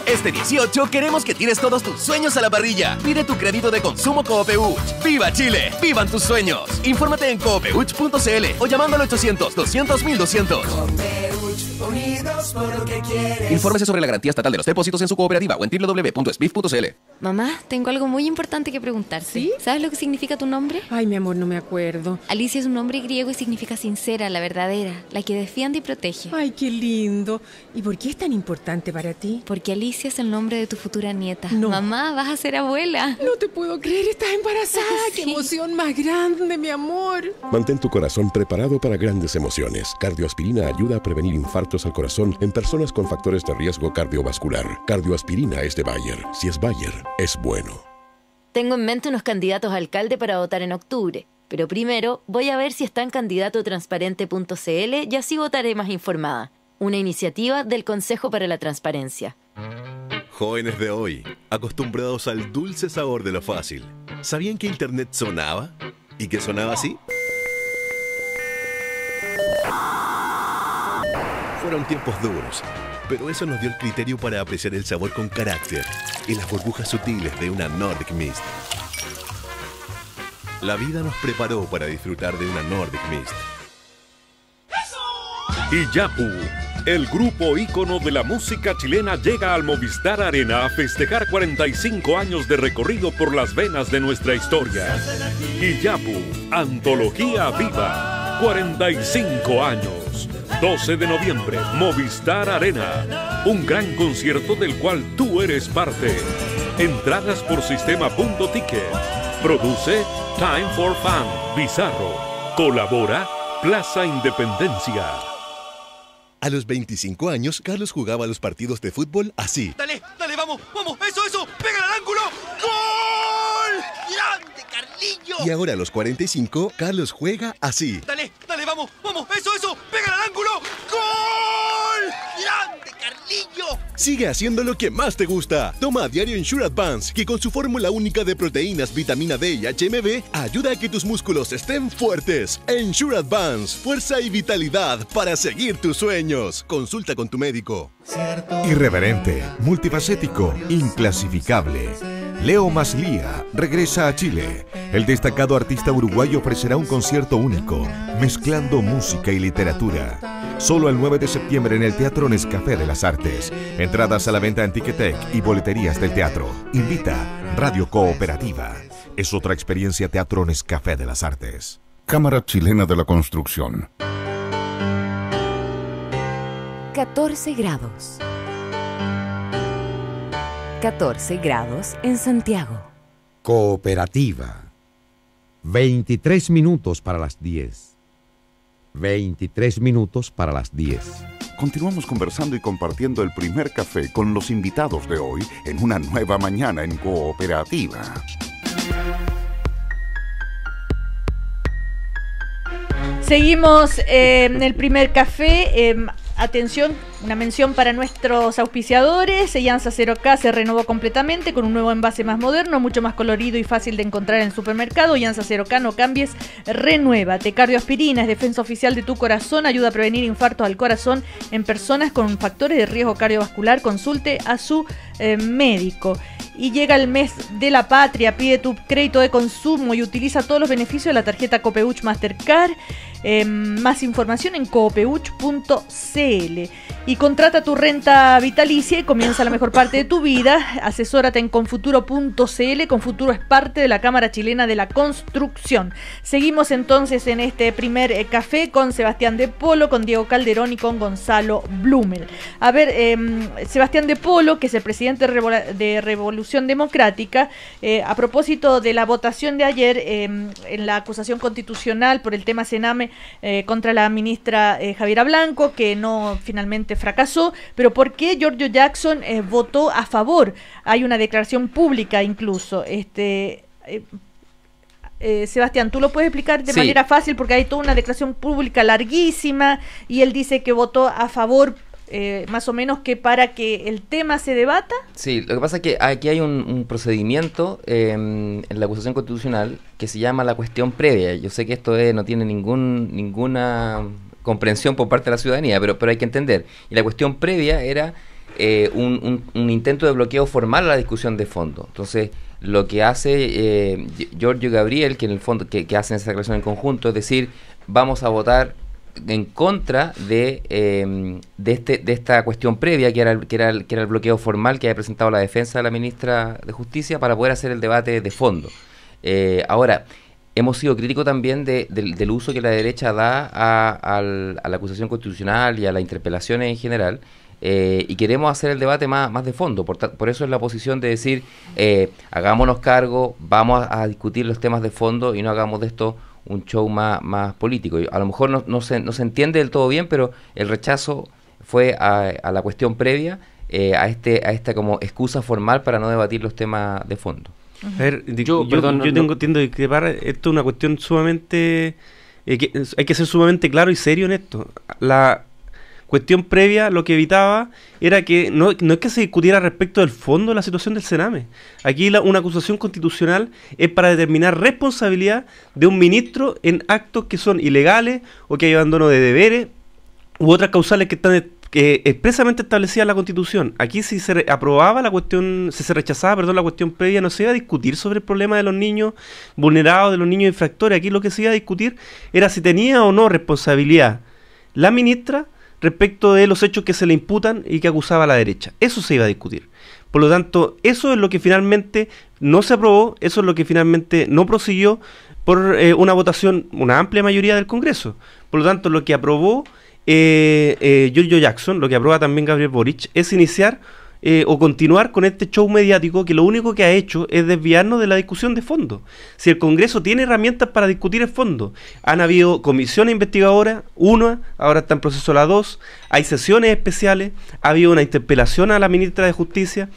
S12: Este 18 queremos que tires todos tus sueños a la parrilla. Pide tu crédito de consumo Copeuch. ¡Viva Chile! ¡Vivan tus sueños! Infórmate en copeuch.cl o llamando al 800-200-1200.
S13: Copeuch, unidos por lo que quieres.
S12: Infórmese sobre la garantía estatal de los depósitos en su cooperativa o en www.sbif.cl.
S14: Mamá, tengo algo muy importante que preguntarte.
S15: ¿Sí?
S14: ¿Sabes lo que significa tu nombre?
S15: Ay, mi amor, no me acuerdo.
S14: Alicia es un nombre griego y significa sincera, la verdadera, la que defiende y protege.
S15: Ay, qué lindo. ¿Y por qué es tan importante para ti?
S14: Porque Alicia es el nombre de tu futura nieta.
S15: No.
S14: Mamá, vas a ser abuela.
S15: No te puedo creer, estás embarazada. Sí. ¡Qué emoción más grande, mi amor!
S16: Mantén tu corazón preparado para grandes emociones. Cardioaspirina ayuda a prevenir infartos al corazón en personas con factores de riesgo cardiovascular. Cardioaspirina es de Bayer. Si es Bayer, es bueno.
S9: Tengo en mente unos candidatos a alcalde para votar en octubre. Pero primero voy a ver si está en candidatotransparente.cl y así votaré más informada. Una iniciativa del Consejo para la Transparencia.
S17: Jóvenes de hoy, acostumbrados al dulce sabor de lo fácil, ¿sabían que Internet sonaba? ¿Y que sonaba así? Fueron tiempos duros, pero eso nos dio el criterio para apreciar el sabor con carácter y las burbujas sutiles de una Nordic Mist. La vida nos preparó para disfrutar de una Nordic Mist.
S18: Iyapu, el grupo ícono de la música chilena, llega al Movistar Arena a festejar 45 años de recorrido por las venas de nuestra historia. Iyapu, antología viva, 45 años. 12 de noviembre, Movistar Arena. Un gran concierto del cual tú eres parte. Entradas por sistema.ticket. Produce Time for Fun, Bizarro. Colabora Plaza Independencia.
S17: A los 25 años, Carlos jugaba los partidos de fútbol así.
S10: Dale, vamos, eso, pega al ángulo. ¡Gol! ¡Grande, Carlillo!
S17: Y ahora a los 45, Carlos juega así.
S10: Dale, vamos, eso, pega al ángulo. ¡Gol! ¡Grande, Carlillo!
S17: Sigue haciendo lo que más te gusta. Toma a diario Ensure Advance, que con su fórmula única de proteínas, vitamina D y HMB, ayuda a que tus músculos estén fuertes. Ensure Advance, fuerza y vitalidad para seguir tus sueños. Consulta con tu médico.
S11: Irreverente, multifacético, inclasificable. Leo Maslía regresa a Chile. El destacado artista uruguayo ofrecerá un concierto único, mezclando música y literatura. Solo el 9 de septiembre en el Teatro Nescafé de las Artes. Entradas a la venta en Ticketek y boleterías del teatro. Invita Radio Cooperativa. Es otra experiencia Teatro Nescafé de las Artes.
S19: Cámara Chilena de la Construcción.
S20: 14 grados. 14 grados en Santiago.
S21: Cooperativa. 23 minutos para las 10. 23 minutos para las 10.
S19: Continuamos conversando y compartiendo el primer café con los invitados de hoy en una nueva mañana en Cooperativa.
S1: Seguimos en el primer café. Atención, una mención para nuestros auspiciadores. Yansa 0K se renovó completamente con un nuevo envase más moderno, mucho más colorido y fácil de encontrar en el supermercado. Yansa 0K, no cambies, renuévate. Cardioaspirina es defensa oficial de tu corazón, ayuda a prevenir infartos al corazón en personas con factores de riesgo cardiovascular. Consulte a su médico. Y llega el mes de la patria, pide tu crédito de consumo y utiliza todos los beneficios de la tarjeta Copeuch Mastercard. Más información en copeuch.cl y contrata tu renta vitalicia y comienza la mejor parte de tu vida. Asesórate en confuturo.cl. Confuturo es parte de la Cámara Chilena de la Construcción. Seguimos entonces en este primer café con Sebastián de Polo, con Diego Calderón y con Gonzalo Blumel. A ver, Sebastián de Polo, que es el presidente de Revolución Democrática, a propósito de la votación de ayer en la acusación constitucional por el tema Sename contra la ministra Javiera Blanco, que no finalmente fracasó, pero ¿por qué Giorgio Jackson votó a favor? Hay una declaración pública incluso. Sebastián, ¿tú lo puedes explicar de manera fácil? Porque hay toda una declaración pública larguísima y él dice que votó a favor más o menos que para que el tema se debata. Sí,
S2: lo que pasa es que aquí hay un procedimiento en la acusación constitucional que se llama la cuestión previa. Yo sé que esto no tiene ninguna comprensión por parte de la ciudadanía, pero hay que entender. Y la cuestión previa era un intento de bloqueo formal a la discusión de fondo. Entonces, lo que hace Giorgio Gabriel, que en el fondo que hacen esa declaración en conjunto, es decir, vamos a votar en contra de esta cuestión previa, que era el bloqueo formal que había presentado la defensa de la ministra de Justicia para poder hacer el debate de fondo. Ahora, hemos sido críticos también del uso que la derecha da a la acusación constitucional y a las interpelaciones en general, y queremos hacer el debate más de fondo. Por eso es la posición de decir, hagámonos cargo, vamos a discutir los temas de fondo y no hagamos de esto un show más político. A lo mejor no se entiende del todo bien, pero el rechazo fue a la cuestión previa, a esta como excusa formal para no debatir los temas de fondo.
S4: A ver, yo tiendo a discrepar. Esto es una cuestión sumamente... hay que ser sumamente claro y serio en esto. La cuestión previa lo que evitaba era que no es que se discutiera respecto del fondo de la situación del Sename. Aquí una acusación constitucional es para determinar responsabilidad de un ministro en actos que son ilegales o que hay abandono de deberes u otras causales que están expresamente establecida la Constitución. Aquí si se aprobaba la cuestión, si se rechazaba, la cuestión previa, no se iba a discutir sobre el problema de los niños vulnerados, de los niños infractores. Aquí lo que se iba a discutir era si tenía o no responsabilidad la ministra respecto de los hechos que se le imputan y que acusaba a la derecha. Eso se iba a discutir. Por lo tanto, eso es lo que finalmente no se aprobó, eso es lo que finalmente no prosiguió por una votación, una amplia mayoría del Congreso. Por lo tanto, lo que aprobó Giorgio Jackson, lo que aprueba también Gabriel Boric, es iniciar o continuar con este show mediático que lo único que ha hecho es desviarnos de la discusión de fondo. Si el Congreso tiene herramientas para discutir el fondo, han habido comisiones investigadoras, una, ahora está en proceso la 2, hay sesiones especiales, ha habido una interpelación a la ministra de Justicia,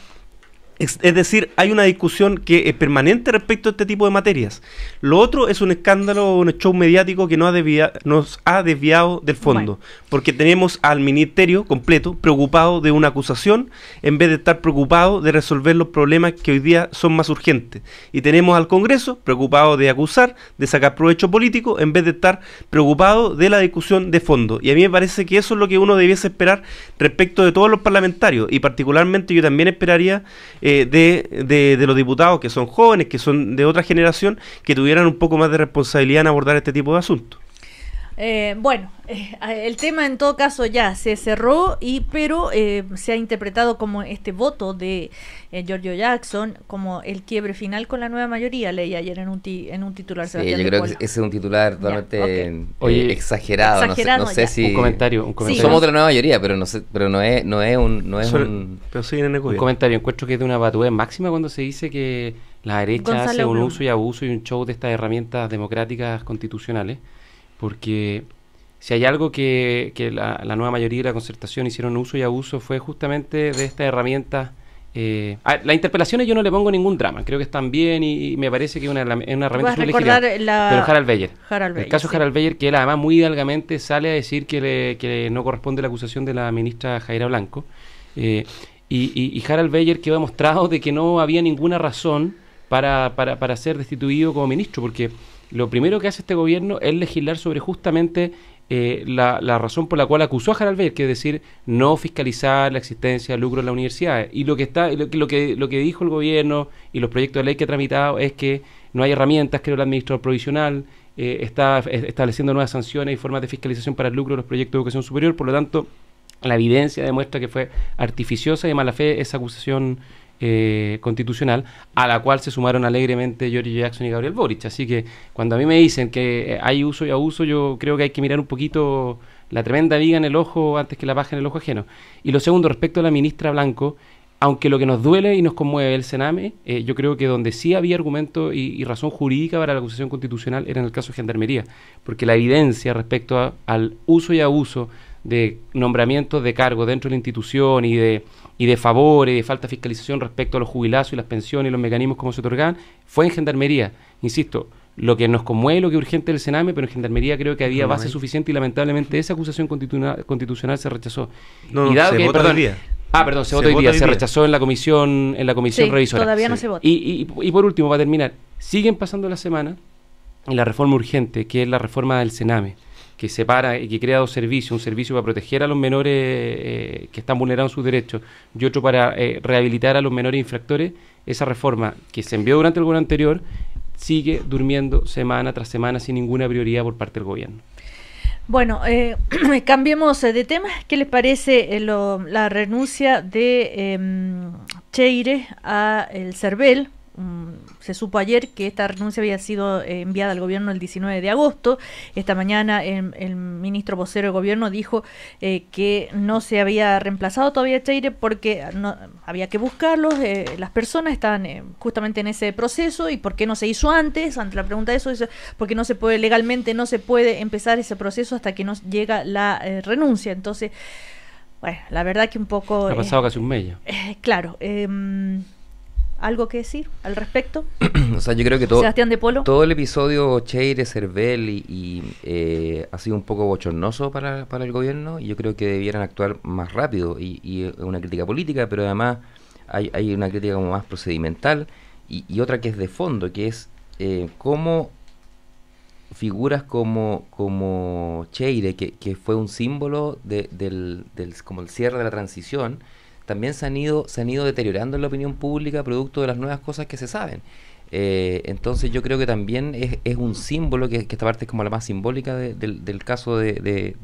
S4: Es decir, hay una discusión que es permanente respecto a este tipo de materias. Lo otro es un escándalo, un show mediático que nos ha desviado del fondo, porque tenemos al ministerio completo preocupado de una acusación en vez de estar preocupado de resolver los problemas que hoy día son más urgentes. Y tenemos al Congreso preocupado de acusar, de sacar provecho político, en vez de estar preocupado de la discusión de fondo. Y a mí me parece que eso es lo que uno debiese esperar respecto de todos los parlamentarios, y particularmente yo también esperaría de los diputados que son jóvenes, que son de otra generación, que tuvieran un poco más de responsabilidad en abordar este tipo de asuntos.
S1: El tema en todo caso ya se cerró, pero se ha interpretado como este voto de Giorgio Jackson como el quiebre final con la nueva mayoría. Leí ayer en un titular.
S2: Sí, yo creo que ese es un titular totalmente exagerado. No sé si
S3: un comentario.
S2: Sí. Somos de la nueva mayoría, pero no es un
S3: comentario. Encuentro que es de una batudez máxima cuando se dice que la derecha hace un uso y abuso y un show de estas herramientas democráticas constitucionales. Porque si hay algo que la nueva mayoría y la concertación hicieron uso y abuso fue justamente de estas herramientas. Las interpelaciones yo no le pongo ningún drama, creo que están bien y me parece que es una herramienta muy legítima. Pero Harald Beyer, el caso Harald Beyer, que él además muy hidalgamente sale a decir que no corresponde la acusación de la ministra Jaira Blanco, y Harald Beyer quedó demostrado de que no había ninguna razón para ser destituido como ministro, porque lo primero que hace este gobierno es legislar sobre justamente la razón por la cual acusó a Harald Beyer, que es decir, no fiscalizar la existencia de lucro en las universidades. Y lo que dijo el gobierno y los proyectos de ley que ha tramitado es que no hay herramientas, creo el administrador provisional está estableciendo nuevas sanciones y formas de fiscalización para el lucro de los proyectos de educación superior. Por lo tanto, la evidencia demuestra que fue artificiosa y de mala fe esa acusación constitucional, a la cual se sumaron alegremente Giorgio Jackson y Gabriel Boric. Así que cuando a mí me dicen que hay uso y abuso, yo creo que hay que mirar un poquito la tremenda viga en el ojo antes que la paja en el ojo ajeno. Y lo segundo, respecto a la ministra Blanco, aunque lo que nos duele y nos conmueve el Sename, yo creo que donde sí había argumento y razón jurídica para la acusación constitucional era en el caso de Gendarmería, porque la evidencia respecto al uso y abuso de nombramientos de cargo dentro de la institución y de favores y de falta de fiscalización respecto a los jubilazos y las pensiones y los mecanismos como se otorgaban, fue en Gendarmería. Insisto, lo que nos conmueve, lo que es urgente del Sename, pero en Gendarmería creo que había base suficiente y lamentablemente esa acusación constitucional se rechazó.
S4: Se votó hoy día.
S3: Se votó hoy día, se rechazó en la comisión revisora.
S1: Todavía no se vota.
S3: Y por último, para terminar, siguen pasando la semana en la reforma urgente, que es la reforma del Sename, que separa y que crea dos servicios, un servicio para proteger a los menores que están vulnerando sus derechos y otro para rehabilitar a los menores infractores. Esa reforma que se envió durante el gobierno anterior sigue durmiendo semana tras semana sin ninguna prioridad por parte del gobierno.
S1: Bueno, cambiemos de tema. ¿Qué les parece la renuncia de Cheire a el CERVEL? Se supo ayer que esta renuncia había sido enviada al gobierno el 19 de agosto. Esta mañana el ministro vocero del gobierno dijo que no se había reemplazado todavía Cheire porque no había que buscarlos. Las personas estaban justamente en ese proceso. ¿Y por qué no se hizo antes? Ante la pregunta de eso, porque no se puede, legalmente no se puede empezar ese proceso hasta que nos llega la renuncia. Entonces, bueno, la verdad que un poco...
S3: Ha pasado casi un mes ya.
S1: Claro. ¿Algo que decir al respecto?
S2: O sea, yo creo que
S1: Sebastián de Polo.
S2: todo el episodio Cheire, CERVEL ha sido un poco bochornoso para el gobierno, y yo creo que debieran actuar más rápido, y una crítica política, pero además hay una crítica como más procedimental y otra que es de fondo, que es cómo figuras como Cheire, que fue un símbolo del como el cierre de la transición, también se han ido deteriorando en la opinión pública producto de las nuevas cosas que se saben. Entonces yo creo que también es un símbolo, que esta parte es como la más simbólica del caso de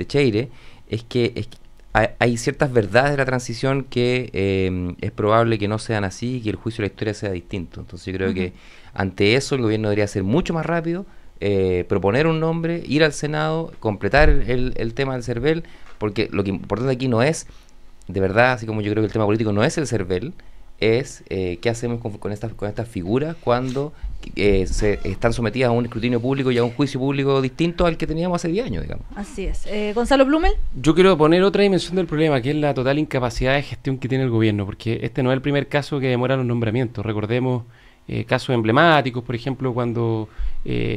S2: Cheire, es que hay ciertas verdades de la transición que es probable que no sean así y que el juicio de la historia sea distinto. Entonces yo creo que ante eso el gobierno debería ser mucho más rápido, proponer un nombre, ir al Senado, completar el tema del CERVEL, porque lo que importante aquí no es, de verdad, así como yo creo que el tema político no es el CERVEL, es qué hacemos con estas figuras cuando se están sometidas a un escrutinio público y a un juicio público distinto al que teníamos hace 10 años, digamos.
S1: Así es. Gonzalo Blumel.
S3: Yo quiero poner otra dimensión del problema, que es la total incapacidad de gestión que tiene el gobierno, porque este no es el primer caso que demora los nombramientos. Recordemos casos emblemáticos, por ejemplo, cuando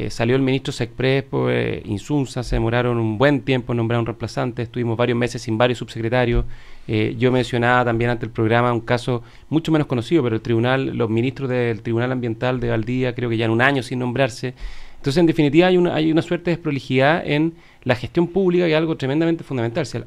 S3: salió el ministro Sexpress por Insunza, se demoraron un buen tiempo en nombrar un reemplazante, estuvimos varios meses sin varios subsecretarios. Yo mencionaba también ante el programa un caso mucho menos conocido, pero los ministros del Tribunal Ambiental de Valdivia creo que ya en un año sin nombrarse. Entonces, en definitiva, hay una suerte de desprolijidad en la gestión pública, que es algo tremendamente fundamental. Si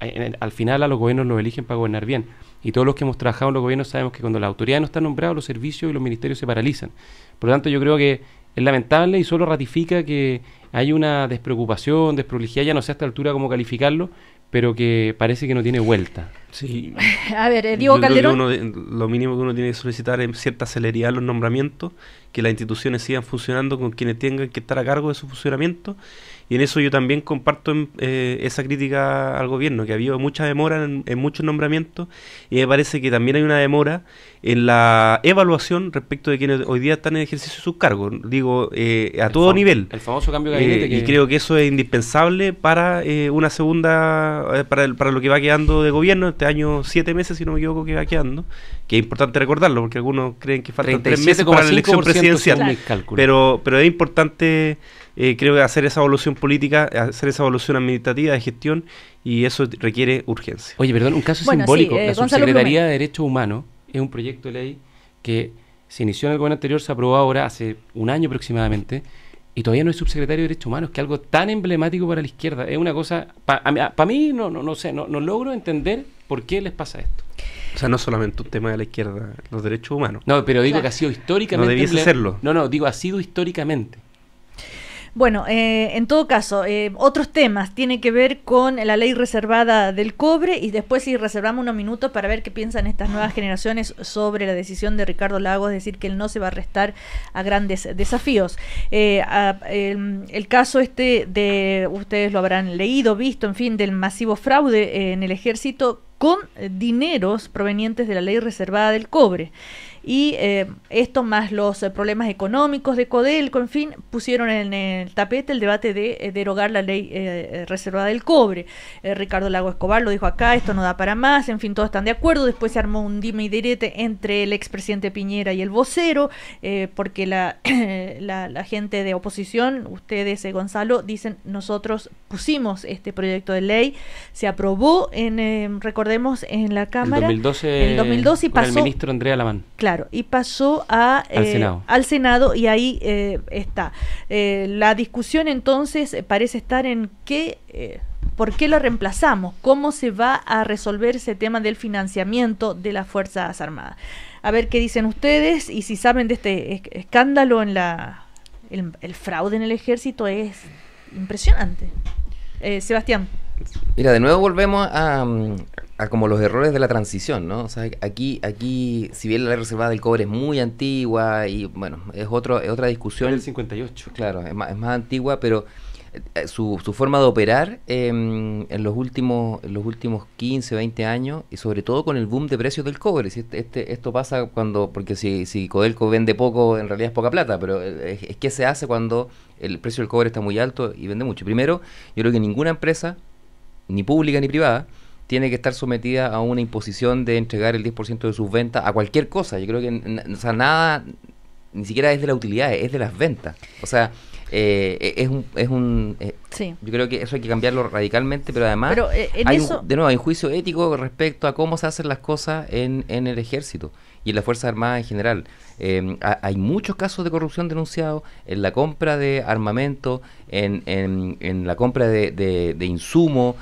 S3: al final a los gobiernos los eligen para gobernar bien. Y todos los que hemos trabajado en los gobiernos sabemos que cuando las autoridades no están nombradas, los servicios y los ministerios se paralizan. Por lo tanto, yo creo que es lamentable y solo ratifica que hay una despreocupación, desprolijidad, ya no sé a esta altura cómo calificarlo, pero que parece que no tiene vuelta.
S4: Sí.
S1: A ver, Diego Calderón.
S4: Lo mínimo que uno tiene que solicitar es cierta celeridad en los nombramientos, que las instituciones sigan funcionando con quienes tengan que estar a cargo de su funcionamiento. Y en eso yo también comparto esa crítica al gobierno, que ha habido mucha demora en muchos nombramientos, y me parece que también hay una demora en la evaluación respecto de quienes hoy día están en ejercicio de sus cargos, digo, a todo nivel.
S3: El famoso cambio de gabinete.
S4: Y creo que eso es indispensable para una segunda, para lo que va quedando de gobierno, este año 7 meses, si no me equivoco, que va quedando, que es importante recordarlo, porque algunos creen que faltan 3 meses para la elección presidencial, pero es importante... creo que hacer esa evaluación política, hacer esa evaluación administrativa de gestión, y eso requiere urgencia.
S3: Oye, perdón, un caso simbólico. La Subsecretaría de Derechos Humanos es un proyecto de ley que se inició en el gobierno anterior, se aprobó ahora hace un año aproximadamente, y todavía no es subsecretario de Derechos Humanos, que es algo tan emblemático para la izquierda. Es una cosa, para mí no sé, no logro entender por qué les pasa esto.
S4: O sea, no solamente un tema de la izquierda, los derechos humanos.
S3: No, pero digo que ha sido históricamente...
S4: No debiese serlo.
S3: No, digo, ha sido históricamente.
S1: Bueno, en todo caso, otros temas tienen que ver con la ley reservada del cobre, y después sí reservamos unos minutos para ver qué piensan estas nuevas generaciones sobre la decisión de Ricardo Lagos, es decir, que él no se va a restar a grandes desafíos. El caso ustedes lo habrán leído, visto, en fin, del masivo fraude en el ejército con dineros provenientes de la ley reservada del cobre. Y esto más los problemas económicos de Codelco, en fin, pusieron en el tapete el debate de derogar la ley reservada del cobre. Ricardo Lagos Escobar lo dijo acá, esto no da para más, en fin, todos están de acuerdo. Después se armó un dime y direte entre el expresidente Piñera y el vocero, porque la gente de oposición, ustedes, Gonzalo, dicen, nosotros pusimos este proyecto de ley, se aprobó, recordemos, en la Cámara
S3: el 2012
S1: y pasó
S3: con el ministro Andrea Lamán.
S1: Claro, y pasó al Senado, y ahí está. La discusión entonces parece estar en ¿por qué lo reemplazamos? ¿Cómo se va a resolver ese tema del financiamiento de las Fuerzas Armadas? A ver qué dicen ustedes, y si saben de este escándalo en el fraude en el ejército, es impresionante. Sebastián.
S2: Mira, de nuevo volvemos a como los errores de la transición, ¿no? O sea, aquí si bien la ley reservada del cobre es muy antigua y, bueno, es otra discusión.
S3: El 58.
S2: Claro, es más antigua, pero su forma de operar en los últimos 15, 20 años, y sobre todo con el boom de precios del cobre. Esto pasa porque si Codelco vende poco, en realidad es poca plata, pero es que se hace cuando el precio del cobre está muy alto y vende mucho. Primero, yo creo que ninguna empresa, ni pública ni privada, tiene que estar sometida a una imposición de entregar el 10% de sus ventas a cualquier cosa. Yo creo que nada, ni siquiera es de la utilidad, es de las ventas. O sea,
S1: sí.
S2: Yo creo que eso hay que cambiarlo radicalmente, pero además hay un juicio ético respecto a cómo se hacen las cosas en el ejército y en las Fuerzas Armadas en general. Hay muchos casos de corrupción denunciados en la compra de armamento, en la compra de insumos,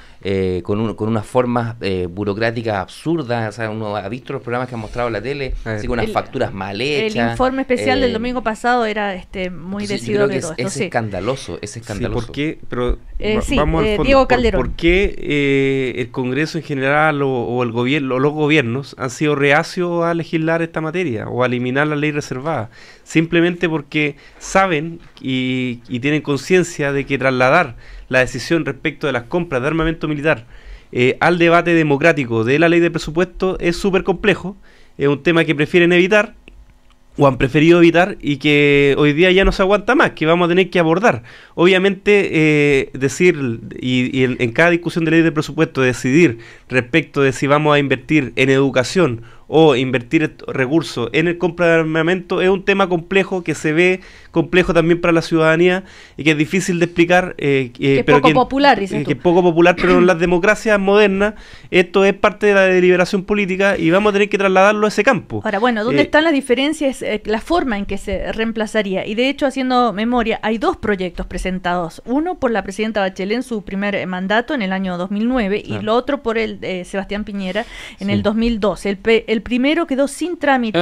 S2: con unas formas burocráticas absurdas. O sea, uno ha visto los programas que han mostrado en la tele, así con unas facturas mal hechas.
S1: El informe especial del domingo pasado era muy decidor de todo esto.
S2: Es escandaloso, es escandaloso.
S4: Sí, ¿por qué? Pero
S1: sí,
S4: vamos al fondo.
S1: Diego Calderón.
S4: ¿Por qué el Congreso en general o el gobierno o los gobiernos han sido reacios a legislar esta materia o a eliminar la ley reservada? Simplemente porque saben y tienen conciencia de que trasladar la decisión respecto de las compras de armamento militar al debate democrático de la ley de presupuesto es súper complejo, es un tema que prefieren evitar, o han preferido evitar, y que hoy día ya no se aguanta más, que vamos a tener que abordar. Obviamente, decir, y en cada discusión de ley de presupuesto, decidir respecto de si vamos a invertir en educación o invertir recursos en el compra de armamento es un tema complejo, que se ve complejo también para la ciudadanía y que es difícil de explicar,
S1: que es poco popular, dices tú.
S4: Que es poco popular, pero en las democracias modernas esto es parte de la deliberación política y vamos a tener que trasladarlo a ese campo.
S1: Ahora, bueno, ¿dónde están las diferencias? La forma en que se reemplazaría. Y de hecho, haciendo memoria, hay 2 proyectos presentados. Uno por la presidenta Bachelet en su primer mandato en el año 2009 y lo otro por el Sebastián Piñera en el 2012. El primero quedó sin trámite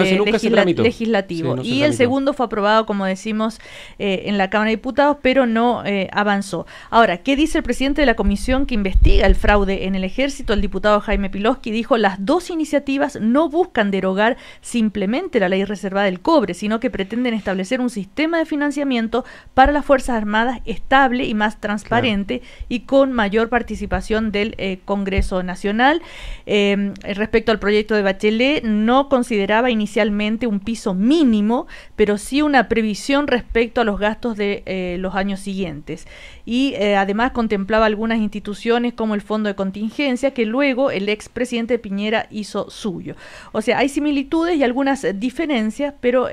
S1: legislativo y el segundo fue aprobado, como decimos, en la Cámara de Diputados, pero no avanzó. Ahora, ¿qué dice el presidente de la comisión que investiga el fraude en el ejército? El diputado Jaime Piloski dijo: las 2 iniciativas no buscan derogar simplemente la ley reservada del cobre, sino que pretenden establecer un sistema de financiamiento para las Fuerzas Armadas estable y más transparente y con mayor participación del Congreso Nacional. Respecto al proyecto de Bachelet, no consideraba inicialmente un piso mínimo, pero sí una previsión respecto a los gastos de los años siguientes. Y además contemplaba algunas instituciones como el Fondo de Contingencia, que luego el expresidente Piñera hizo suyo. O sea, hay similitudes y algunas diferencias, pero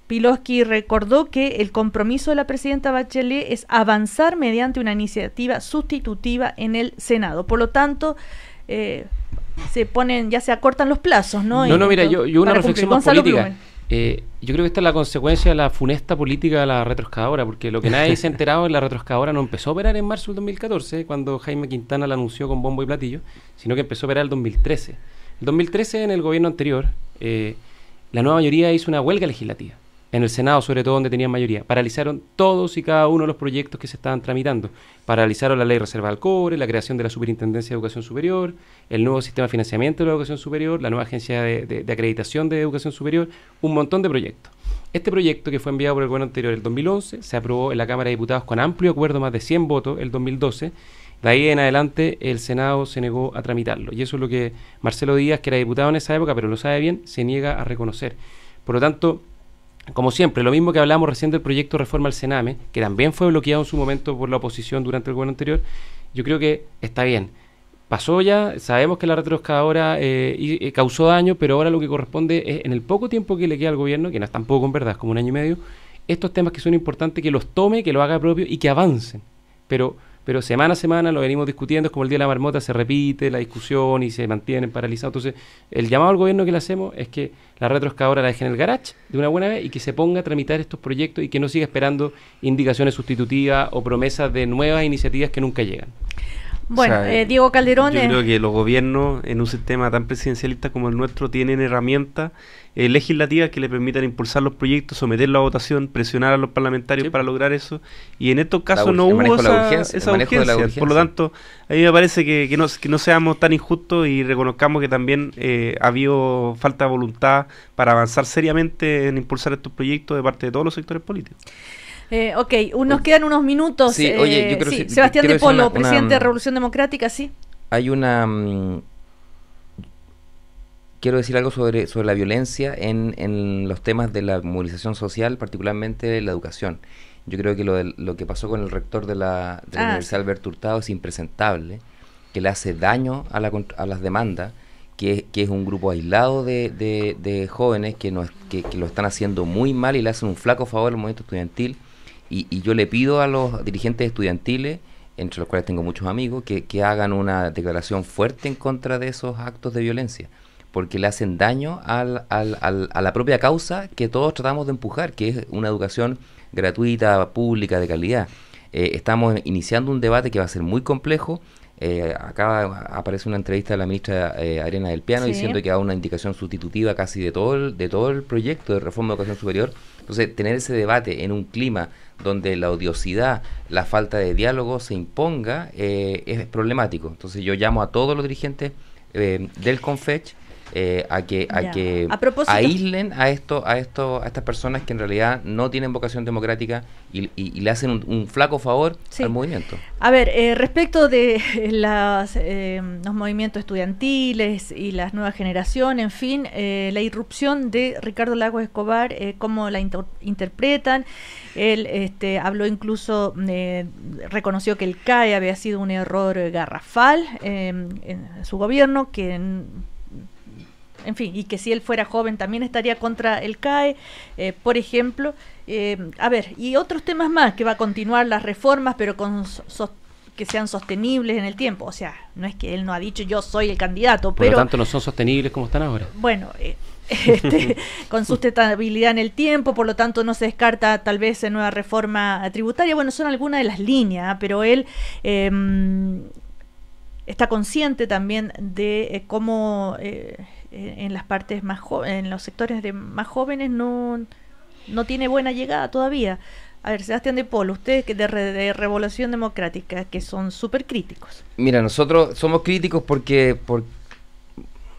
S1: Piloski recordó que el compromiso de la presidenta Bachelet es avanzar mediante una iniciativa sustitutiva en el Senado. Por lo tanto, ya se acortan los plazos, ¿no?
S3: Mira, yo una reflexión más política. Yo creo que esta es la consecuencia de la funesta política de la retroexcavadora, porque lo que nadie se ha enterado es que la retroexcavadora no empezó a operar en marzo del 2014, cuando Jaime Quintana la anunció con bombo y platillo, sino que empezó a operar el 2013. El 2013, en el gobierno anterior, la nueva mayoría hizo una huelga legislativa. En el Senado, sobre todo, donde tenían mayoría. Paralizaron todos y cada uno de los proyectos que se estaban tramitando. Paralizaron la ley reservada al cobre, la creación de la Superintendencia de Educación Superior, el nuevo sistema de financiamiento de la educación superior, la nueva agencia de acreditación de educación superior, un montón de proyectos. Este proyecto, que fue enviado por el gobierno anterior el 2011, se aprobó en la Cámara de Diputados con amplio acuerdo, más de 100 votos, el 2012. De ahí en adelante el Senado se negó a tramitarlo. Y eso es lo que Marcelo Díaz, que era diputado en esa época, pero lo sabe bien, se niega a reconocer. Por lo tanto, como siempre, lo mismo que hablamos recién del proyecto de reforma al Sename, que también fue bloqueado en su momento por la oposición durante el gobierno anterior, yo creo que está bien. Pasó ya, sabemos que la retroexcavadora causó daño, pero ahora lo que corresponde es, en el poco tiempo que le queda al gobierno, que no es tan poco en verdad, es como 1 año y medio, estos temas que son importantes, que los tome, que lo haga propio y que avancen. Pero semana a semana lo venimos discutiendo, es como el Día de la Marmota, se repite la discusión y se mantienen paralizados. Entonces, el llamado al gobierno que le hacemos es que la retroexcavadora la deje en el garage de una buena vez y que se ponga a tramitar estos proyectos y que no siga esperando indicaciones sustitutivas o promesas de nuevas iniciativas que nunca llegan.
S1: Bueno, Diego Calderón...
S4: Yo creo que los gobiernos en un sistema tan presidencialista como el nuestro tienen herramientas legislativas que le permitan impulsar los proyectos, someterlos a votación, presionar a los parlamentarios para lograr eso, y en estos casos no hubo esa urgencia. Por lo tanto, a mí me parece que no seamos tan injustos y reconozcamos que también ha habido falta de voluntad para avanzar seriamente en impulsar estos proyectos de parte de todos los sectores políticos.
S1: Nos quedan unos minutos.
S2: Sí, oye, yo creo
S1: que Sebastián de Polo, presidente de Revolución Democrática, sí.
S2: Hay quiero decir algo sobre la violencia en los temas de la movilización social, particularmente la educación. Yo creo que lo que pasó con el rector de la Universidad Alberto Hurtado es impresentable, que le hace daño a las demandas, que es un grupo aislado de jóvenes que lo están haciendo muy mal y le hacen un flaco favor al movimiento estudiantil. Y yo le pido a los dirigentes estudiantiles, entre los cuales tengo muchos amigos, que hagan una declaración fuerte en contra de esos actos de violencia, porque le hacen daño a la propia causa que todos tratamos de empujar, que es una educación gratuita, pública, de calidad. Estamos iniciando un debate que va a ser muy complejo. Acá aparece una entrevista de la ministra Arena del Piano, diciendo que haga una indicación sustitutiva casi de todo el proyecto de reforma de educación superior. Entonces, tener ese debate en un clima donde la odiosidad, la falta de diálogo se imponga, es problemático. Entonces yo llamo a todos los dirigentes del CONFECH a que
S1: propósito,
S2: aíslen a estas personas que en realidad no tienen vocación democrática y le hacen un flaco favor al movimiento.
S1: A ver, respecto de los movimientos estudiantiles y las nuevas generaciones, en fin, la irrupción de Ricardo Lagos Escobar, cómo la interpretan. Él habló incluso, reconoció que el CAE había sido un error garrafal en su gobierno, que en fin, y que si él fuera joven también estaría contra el CAE, por ejemplo. A ver, y otros temas más, que va a continuar las reformas, pero que sean sostenibles en el tiempo. O sea, no es que él no ha dicho yo soy el candidato,
S3: por lo tanto no son sostenibles como están ahora.
S1: Bueno, con sustentabilidad en el tiempo, por lo tanto no se descarta tal vez nueva reforma tributaria. Bueno, son algunas de las líneas, pero él está consciente también de cómo en las partes más en los sectores más jóvenes no tiene buena llegada todavía. A ver, Sebastián de Polo, ustedes que de Revolución Democrática, que son súper críticos.
S2: Mira, nosotros somos críticos porque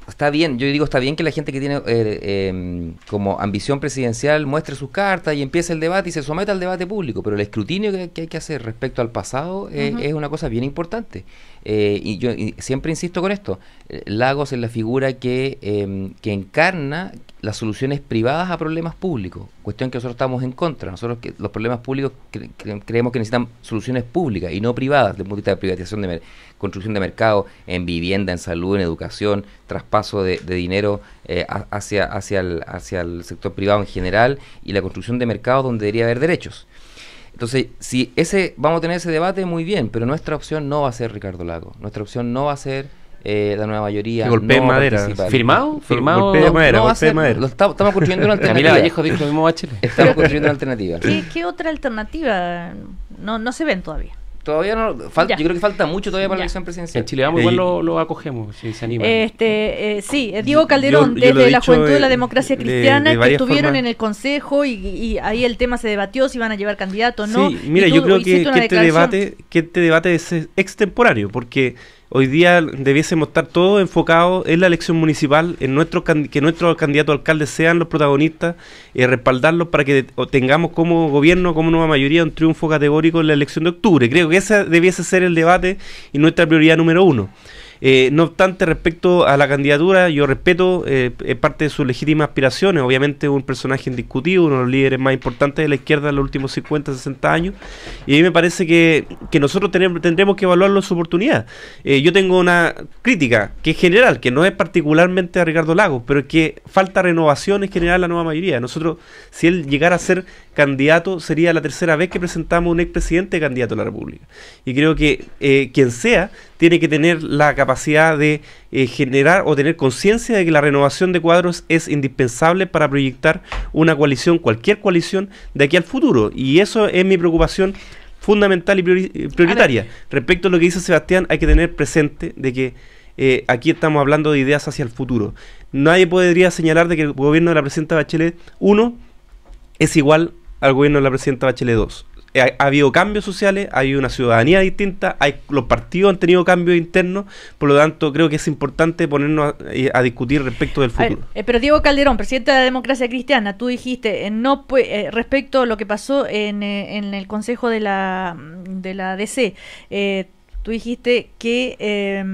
S2: está bien, yo digo, está bien que la gente que tiene como ambición presidencial muestre sus cartas y empiece el debate y se someta al debate público, pero el escrutinio que hay que hacer respecto al pasado es una cosa bien importante. Y yo siempre insisto con esto, Lagos es la figura que encarna las soluciones privadas a problemas públicos, cuestión que nosotros estamos en contra. Nosotros los problemas públicos creemos que necesitan soluciones públicas y no privadas, desde el punto de vista de privatización, construcción de mercado en vivienda, en salud, en educación, traspaso de dinero hacia el sector privado en general y la construcción de mercados donde debería haber derechos. Entonces, si vamos a tener ese debate, muy bien, pero nuestra opción no va a ser Ricardo Lagos, nuestra opción no va a ser la nueva mayoría.
S4: Golpe de madera.
S3: ¿Firmado?
S2: Golpe de madera. Estamos construyendo una alternativa.
S3: Camila Vallejo dijo lo mismo Bachelet.
S2: Estamos construyendo una alternativa.
S1: ¿Qué otra alternativa? No se ven todavía.
S2: Todavía no, yo creo que falta mucho todavía para la elección presidencial.
S3: En Chile vamos, igual lo acogemos, si se anima.
S1: Sí, Diego Calderón, desde la Juventud de la Democracia Cristiana, que estuvieron en el Consejo y ahí el tema se debatió si iban a llevar candidatos o no.
S4: Sí, mira, yo creo que este debate es extemporáneo, porque hoy día debiésemos estar todos enfocados en la elección municipal, en que nuestros candidatos a alcaldes sean los protagonistas, respaldarlos para que tengamos como gobierno, como nueva mayoría, un triunfo categórico en la elección de octubre. Creo que ese debiese ser el debate y nuestra prioridad número uno. No obstante, respecto a la candidatura, yo respeto parte de sus legítimas aspiraciones. Obviamente un personaje indiscutido, uno de los líderes más importantes de la izquierda en los últimos 50, 60 años, y a mí me parece que nosotros tendremos que evaluarlo en su oportunidad. Yo tengo una crítica que es general, que no es particularmente a Ricardo Lagos, pero es que falta renovación en general a la nueva mayoría. Nosotros, si él llegara a ser candidato, sería la tercera vez que presentamos un expresidente candidato a la República. Y creo que quien sea tiene que tener la capacidad de generar o tener conciencia de que la renovación de cuadros es indispensable para proyectar una coalición, cualquier coalición, de aquí al futuro. Y eso es mi preocupación fundamental y prioritaria. Respecto a lo que dice Sebastián, hay que tener presente de que aquí estamos hablando de ideas hacia el futuro. Nadie podría señalar de que el gobierno de la presidenta Bachelet 1 es igual al gobierno de la presidenta Bachelet 2. Ha habido cambios sociales, ha habido una ciudadanía distinta, los partidos han tenido cambios internos, por lo tanto creo que es importante ponernos a discutir respecto del futuro.
S1: Pero Diego Calderón, presidente de la Democracia Cristiana, tú dijiste respecto a lo que pasó en el Consejo de la DC, tú dijiste que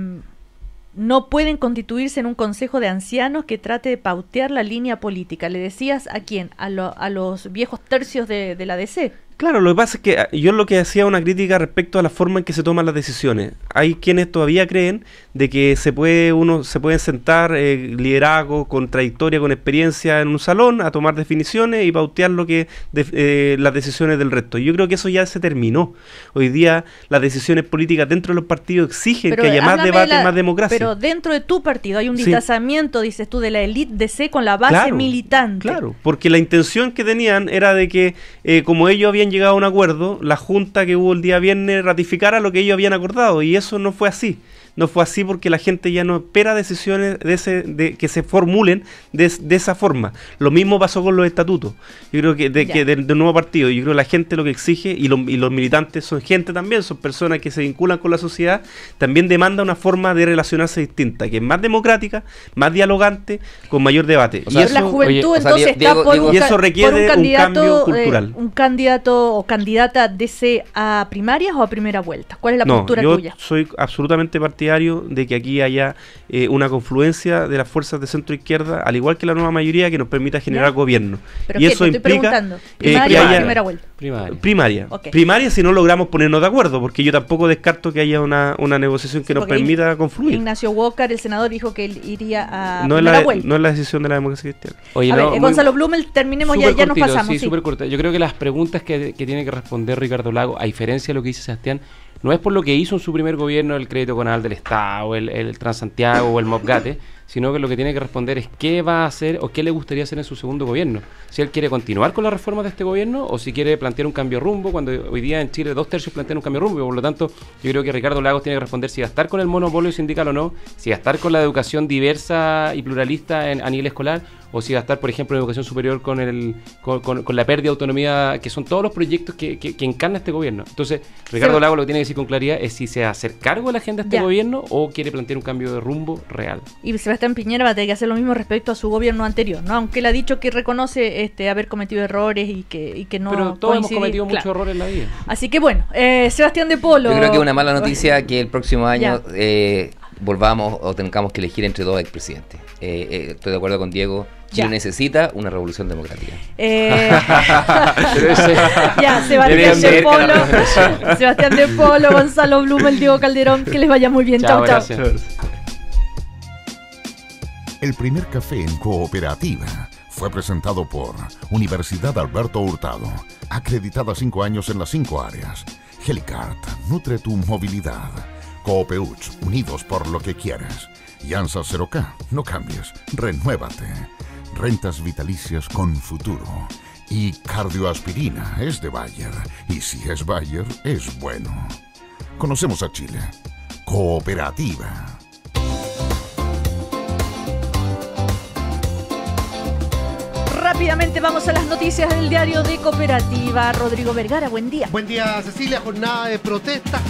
S1: no pueden constituirse en un consejo de ancianos que trate de pautear la línea política. ¿Le decías a quién? ¿A los viejos tercios de la DC?
S4: Claro, lo que pasa es que yo lo que hacía una crítica respecto a la forma en que se toman las decisiones. Hay quienes todavía creen de que se pueden sentar liderazgo con trayectoria, con experiencia en un salón a tomar definiciones y pautear las decisiones del resto. Yo creo que eso ya se terminó. Hoy día las decisiones políticas dentro de los partidos exigen que haya más debate, más democracia.
S1: Pero dentro de tu partido hay un distanciamiento, dices tú, de la élite DC con la base militante.
S4: Claro, porque la intención que tenían era de que como ellos habían llegado a un acuerdo, la junta que hubo el día viernes ratificara lo que ellos habían acordado, y eso no fue así. no fue así porque la gente ya no espera decisiones de que se formulen de esa forma. Lo mismo pasó con los estatutos. Yo creo que del nuevo partido, yo creo que la gente lo que exige, y los militantes son gente también, son personas que se vinculan con la sociedad, también demanda una forma de relacionarse distinta, que es más democrática, más dialogante, con mayor debate.
S1: O sea, y eso, la juventud entonces está
S4: y eso requiere un cambio cultural.
S1: ¿Un candidato o candidata desee a primarias o a primera vuelta? ¿Cuál es la postura tuya?
S4: Yo soy absolutamente partidario de que aquí haya una confluencia de las fuerzas de centro-izquierda, al igual que la nueva mayoría, que nos permita generar gobierno.
S1: ¿Pero y eso implica ¿primaria o primera vuelta?
S4: Primaria. Okay. Primaria si no logramos ponernos de acuerdo, porque yo tampoco descarto que haya una negociación que nos permita confluir.
S1: Ignacio Walker, el senador, dijo que él iría a primera vuelta.
S4: No es la decisión de la democracia cristiana.
S1: Oye, Gonzalo Blumel, terminemos ya nos pasamos.
S3: Sí, súper corta. Yo creo que las preguntas que tiene que responder Ricardo Lagos, a diferencia de lo que dice Sebastián, no es por lo que hizo en su primer gobierno el crédito conal del Estado, el Transantiago o el MOPGATE, sino que lo que tiene que responder es qué va a hacer o qué le gustaría hacer en su segundo gobierno. Si él quiere continuar con las reformas de este gobierno o si quiere plantear un cambio de rumbo, cuando hoy día en Chile 2/3 plantean un cambio de rumbo. Por lo tanto, yo creo que Ricardo Lagos tiene que responder si va a estar con el monopolio sindical o no, si va a estar con la educación diversa y pluralista a nivel escolar, o si va a estar, por ejemplo, en educación superior con la pérdida de autonomía, que son todos los proyectos que encarna este gobierno. Entonces, Ricardo Lagos lo que tiene que decir con claridad es si se va a hacer cargo de la agenda de este gobierno o quiere plantear un cambio de rumbo real.
S1: Y Sebastián Piñera va a tener que hacer lo mismo respecto a su gobierno anterior, ¿no? Aunque él ha dicho que reconoce haber cometido errores y que no.
S3: Pero todos hemos cometido muchos errores en la vida.
S1: Así que bueno, Sebastián de Polo.
S2: Yo creo que es una mala noticia que el próximo año volvamos o tengamos que elegir entre dos expresidentes. Estoy de acuerdo con Diego. Chile necesita una revolución democrática.
S1: Sebastián de Polo, Gonzalo Blumel, Diego Calderón, que les vaya muy bien. Chao, chao.
S19: El primer café en Cooperativa fue presentado por Universidad Alberto Hurtado, acreditada 5 años en las 5 áreas. Helicart, nutre tu movilidad. Coopeuch, unidos por lo que quieres. Jansa 0K, no cambies, renuévate. Rentas vitalicias con futuro. Y cardioaspirina es de Bayer. Y si es Bayer, es bueno. Conocemos a Chile. Cooperativa.
S1: Rápidamente vamos a las noticias del diario de Cooperativa. Rodrigo Vergara, buen día.
S5: Buen día, Cecilia. Jornada de protestas